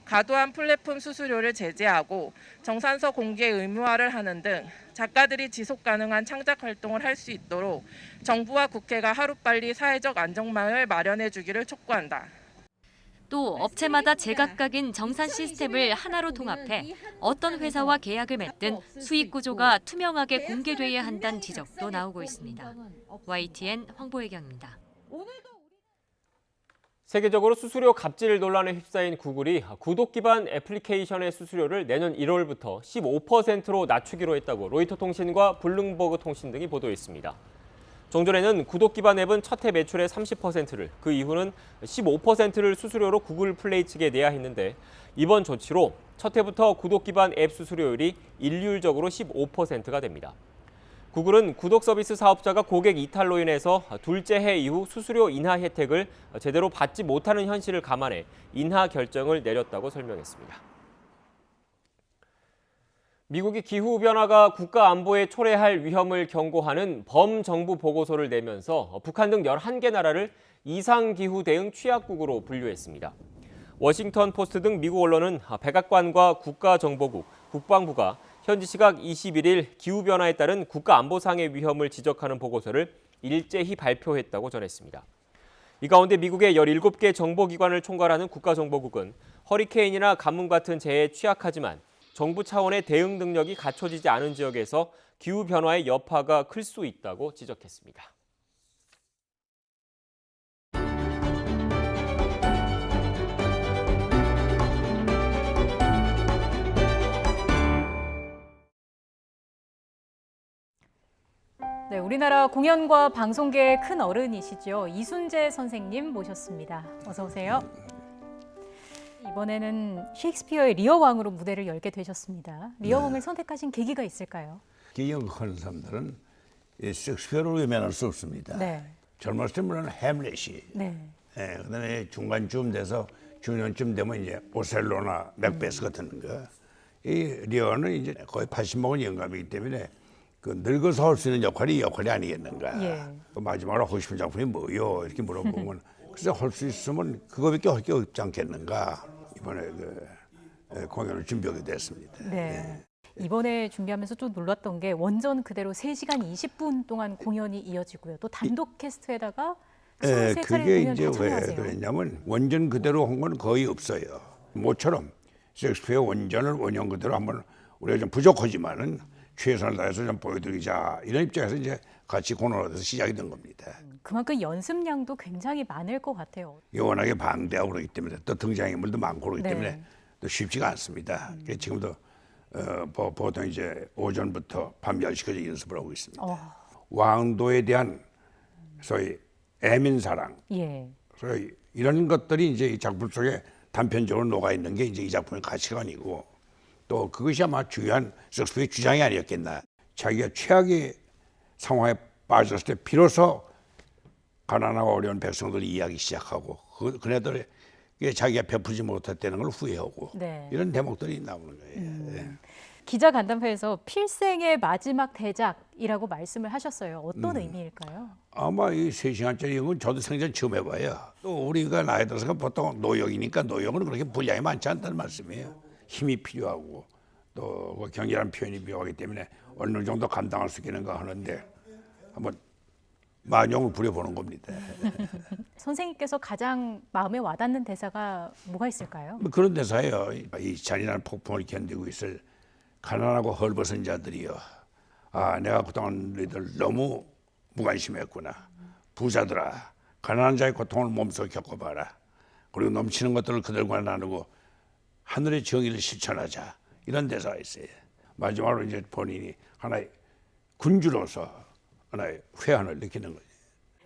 과도한 플랫폼 수수료를 제재하고 정산서 공개 의무화를 하는 등 작가들이 지속 가능한 창작 활동을 할 수 있도록 정부와 국회가 하루빨리 사회적 안전망을 마련해 주기를 촉구한다. 또 업체마다 제각각인 정산 시스템을 하나로 통합해 어떤 회사와 계약을 맺든 수익 구조가 투명하게 공개돼야 한다는 지적도 나오고 있습니다. YTN 황보혜경입니다. 세계적으로 수수료 갑질 논란에 휩싸인 구글이 구독 기반 애플리케이션의 수수료를 내년 1월부터 15%로 낮추기로 했다고 로이터 통신과 블룸버그 통신 등이 보도했습니다. 정전에는 구독 기반 앱은 첫 해 매출의 30%를, 그 이후는 15%를 수수료로 구글 플레이 측에 내야 했는데 이번 조치로 첫 해부터 구독 기반 앱 수수료율이 일률적으로 15%가 됩니다. 구글은 구독 서비스 사업자가 고객 이탈로 인해서 둘째 해 이후 수수료 인하 혜택을 제대로 받지 못하는 현실을 감안해 인하 결정을 내렸다고 설명했습니다. 미국이 기후변화가 국가 안보에 초래할 위험을 경고하는 범정부 보고서를 내면서 북한 등 11개 나라를 이상기후 대응 취약국으로 분류했습니다. 워싱턴 포스트 등 미국 언론은 백악관과 국가정보국, 국방부가 현지 시각 21일 기후변화에 따른 국가안보상의 위험을 지적하는 보고서를 일제히 발표했다고 전했습니다. 이 가운데 미국의 17개 정보기관을 총괄하는 국가정보국은 허리케인이나 가뭄 같은 재해에 취약하지만 정부 차원의 대응 능력이 갖춰지지 않은 지역에서 기후변화의 여파가 클 수 있다고 지적했습니다. 네, 우리나라 공연과 방송계의 큰 어른이시죠. 이순재 선생님 모셨습니다. 어서 오세요. 이번에는 셰익스피어의 리어 왕으로 무대를 열게 되셨습니다. 리어 왕을 선택하신 계기가 있을까요? 기억하는 사람들은 셰익스피어를 외면할 수 없습니다. 네. 젊었을 때 물론 햄릿이, 네. 그다음에 중간쯤 돼서 중년쯤 되면 이제 오셀로나 맥베스 같은 거. 이 리어는 이제 거의 80 먹은 영감이기 때문에 그 늙어서 할 수 있는 역할이 아니겠는가. 예. 그 마지막으로 하고 싶은 작품이 뭐요? 이렇게 물어보면 글쎄 할 수 있으면 그거밖에 할 게 없지 않겠는가. 이번에 그 공연을 준비하게 됐습니다. 네. 이번에 준비하면서 좀 놀랐던 게 원전 그대로 3시간 20분 동안 공연이 이어지고요. 또 단독 캐스트에다가 23차례 그게 공연 이제 다 왜 참여하세요. 그랬냐면 원전 그대로 한 건 거의 없어요. 모처럼 셰익스피어 원전을 원형 그대로 한번 우리가 좀 부족하지만은 최선을 다해서 좀 보여드리자 이런 입장에서 이제 같이 공헌을 해서 시작이 된 겁니다. 그만큼 연습량도 굉장히 많을 것 같아요. 워낙에 방대하고 그러기 때문에 또 등장인물도 많고 그러기 네. 때문에 또 쉽지가 않습니다. 그래서 지금도 보통 이제 오전부터 밤 10시까지 연습을 하고 있습니다. 왕도에 대한 소위 애민사랑, 예. 소위 이런 것들이 이제 이 작품 속에 단편적으로 녹아 있는 게 이제 이 작품의 가치관이고 또 그것이 아마 중요한 셰익스피어의 주장이 아니었겠나. 자기가 최악의 상황에 빠졌을 때 비로소 가난하고 어려운 백성들이 이야기 시작하고 그네들이 자기가 베풀지 못했다는 걸 후회하고 네. 이런 대목들이 나오는 거예요. 네. 기자 간담회에서 필생의 마지막 대작이라고 말씀을 하셨어요. 어떤 의미일까요? 아마 이 3시간짜리 영은 저도 생전 처음 해봐요. 또 우리가 나이 들어서 보통 노역이니까 노역은 그렇게 분량이 많지 않다는 말씀이에요. 힘이 필요하고 또 경이라는 표현이 필요하기 때문에 어느 정도 감당할 수 있겠는가 하는데 한번 만용을 부려보는 겁니다. 선생님께서 가장 마음에 와닿는 대사가 뭐가 있을까요? 뭐 그런 대사예요. 이 잔인한 폭풍을 견디고 있을 가난하고 헐벗은 자들이여. 아, 내가 그동안 너희들 너무 무관심했구나. 부자들아, 가난한 자의 고통을 몸소 겪어봐라. 그리고 넘치는 것들을 그들과 나누고 하늘의 정의를 실천하자. 이런 대사가 있어요. 마지막으로 이제 본인이 하나의 군주로서 하나의 회한을 느끼는 거죠.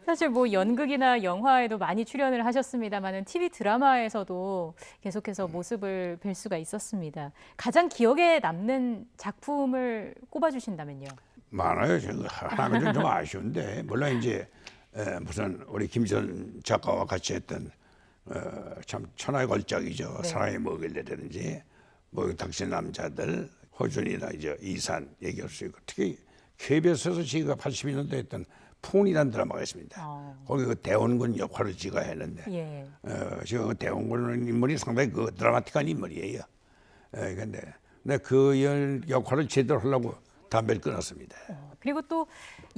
사실 뭐 연극이나 영화에도 많이 출연을 하셨습니다만은 TV 드라마에서도 계속해서 모습을 뵐 수가 있었습니다. 가장 기억에 남는 작품을 꼽아주신다면요? 많아요. 제가 하나가 좀 아쉬운데 물론 이제 무슨 우리 김지선 작가와 같이 했던 참 천하의 걸작이죠. 네. 사랑의 먹일래라든지 뭐 당신 남자들, 허준이나 이제 이산 얘기할 수 있고 특히 KBS에서 제가 82년도에 했던 푼이라는 드라마가 있습니다. 거기 그 대원군 역할을 제가 했는데 예. 제가 그 대원군 인물이 상당히 그 드라마틱한 인물이에요. 근데 그 역할을 제대로 하려고 담배를 끊었습니다. 그리고 또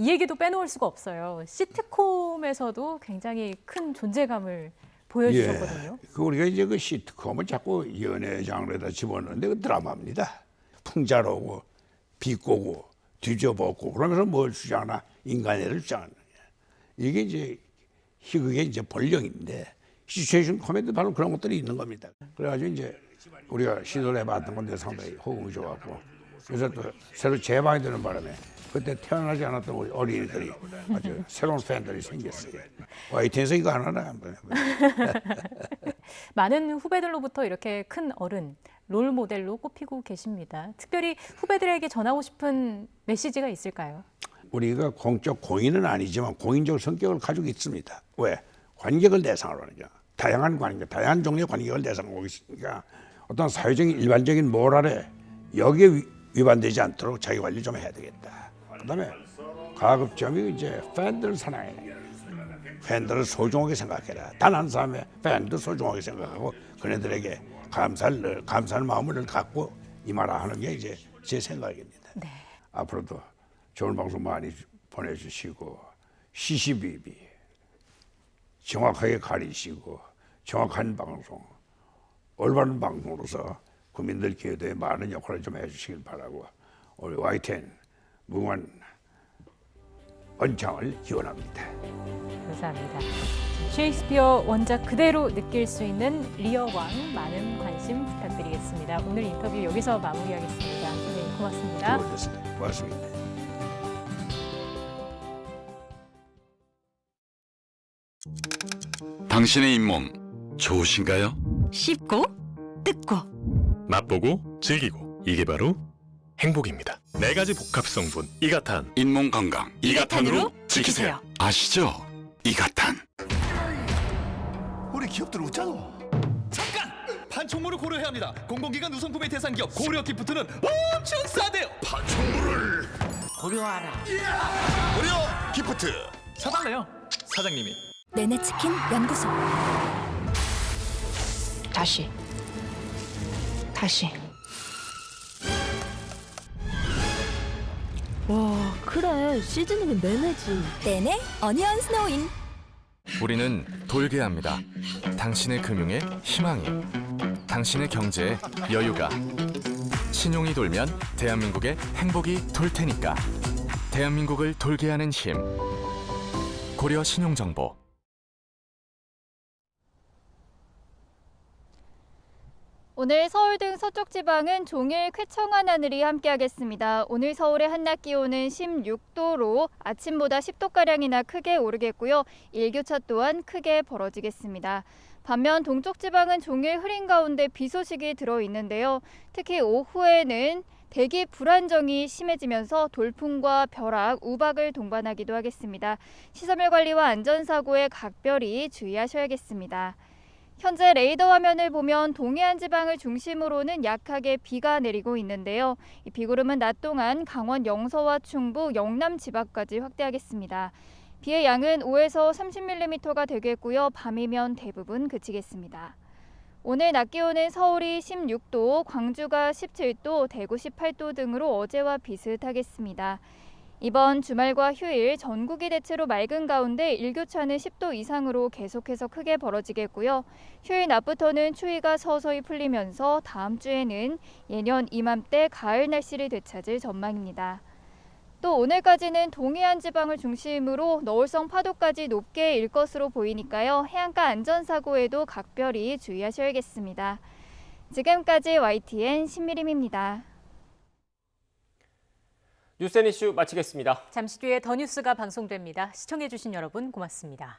이 얘기도 빼놓을 수가 없어요. 시트콤에서도 굉장히 큰 존재감을 보여주셨거든요. 그 우리가 이제 그 시트콤을 자꾸 연애 장르에다 집어넣는데 그 드라마입니다. 풍자로고 비꼬고 뒤져보고 그러면서 뭘 주장하나 인간애를 주장하는 거예요. 이게 이제 희극의 이제 본령인데 시츄에이션 코미디 바로 그런 것들이 있는 겁니다. 그래가지고 이제 우리가 시도를 해봤던 건데 상당히 호응이 좋았고 그래서 또 새로 재방이 되는 바람에 그때 태어나지 않았던 우리 어린이들이 아주 새로운 팬들이 생겼어요. YTN에서 이거 하나 많은 후배들로부터 이렇게 큰 어른, 롤 모델로 꼽히고 계십니다. 특별히 후배들에게 전하고 싶은 메시지가 있을까요? 우리가 공적 공인은 아니지만 공인적 성격을 가지고 있습니다. 왜? 관객을 대상으로 하는 거죠. 다양한 관객, 다양한 종류의 관객을 대상으로 하고 있으니까 어떤 사회적인 일반적인 모랄에 여기에 위반되지 않도록 자기 관리 좀 해야 되겠다. 그다음에 가급적이면 이제 팬들을 사랑해. 팬들을 소중하게 생각해라. 단 한 사람의 팬도 소중하게 생각하고 그네들에게 감사할 마음을 갖고 임하라 하는 게 이제 제 생각입니다. 네. 앞으로도 좋은 방송 많이 보내주시고 시시비비 정확하게 가리시고 정확한 방송, 올바른 방송으로서 국민들 기여도에 많은 역할을 좀 해주시길 바라고 우리 YTN 무궁한 언창을 기원합니다. 감사합니다. 셰익스피어 원작 그대로 느낄 수 있는 리어왕 많은 관심 부탁드리겠습니다. 오늘 인터뷰 여기서 마무리하겠습니다. 선생님 고맙습니다. 고맙습니다. 당신의 잇몸 좋으신가요? 씹고 뜯고 맛보고 즐기고 이게 바로 행복입니다. 4가지 복합 성분 이가탄. 잇몸 건강 이가탄으로 지키세요. 아시죠? 이가탄. 우리 기업들 웃잖아. 잠깐! 판촉물을 고려해야 합니다. 공공기관 우선구매 대상 기업 고려 기프트는 엄청 싸대요. 판촉물을 고려하라. 고려 기프트 사달래요. 사장님이. 내내치킨 연구소. 다시. 와, 그래. 시즈닝은 내내지. 내내 어니언 스노인. 우리는 돌게 합니다. 당신의 금융에 희망이, 당신의 경제에 여유가. 신용이 돌면 대한민국의 행복이 돌 테니까. 대한민국을 돌게 하는 힘. 고려 신용정보. 오늘 서울 등 서쪽 지방은 종일 쾌청한 하늘이 함께하겠습니다. 오늘 서울의 한낮 기온은 16도로 아침보다 10도가량이나 크게 오르겠고요. 일교차 또한 크게 벌어지겠습니다. 반면 동쪽 지방은 종일 흐린 가운데 비 소식이 들어있는데요. 특히 오후에는 대기 불안정이 심해지면서 돌풍과 벼락, 우박을 동반하기도 하겠습니다. 시설물 관리와 안전사고에 각별히 주의하셔야겠습니다. 현재 레이더 화면을 보면 동해안 지방을 중심으로는 약하게 비가 내리고 있는데요. 이 비구름은 낮 동안 강원 영서와 충북, 영남 지방까지 확대하겠습니다. 비의 양은 5에서 30mm가 되겠고요. 밤이면 대부분 그치겠습니다. 오늘 낮 기온은 서울이 16도, 광주가 17도, 대구 18도 등으로 어제와 비슷하겠습니다. 이번 주말과 휴일 전국이 대체로 맑은 가운데 일교차는 10도 이상으로 계속해서 크게 벌어지겠고요. 휴일 낮부터는 추위가 서서히 풀리면서 다음 주에는 예년 이맘때 가을 날씨를 되찾을 전망입니다. 또 오늘까지는 동해안 지방을 중심으로 너울성 파도까지 높게 일 것으로 보이니까요. 해안가 안전사고에도 각별히 주의하셔야겠습니다. 지금까지 YTN 신미림입니다. 뉴스 앤 이슈 마치겠습니다. 잠시 뒤에 더 뉴스가 방송됩니다. 시청해주신 여러분 고맙습니다.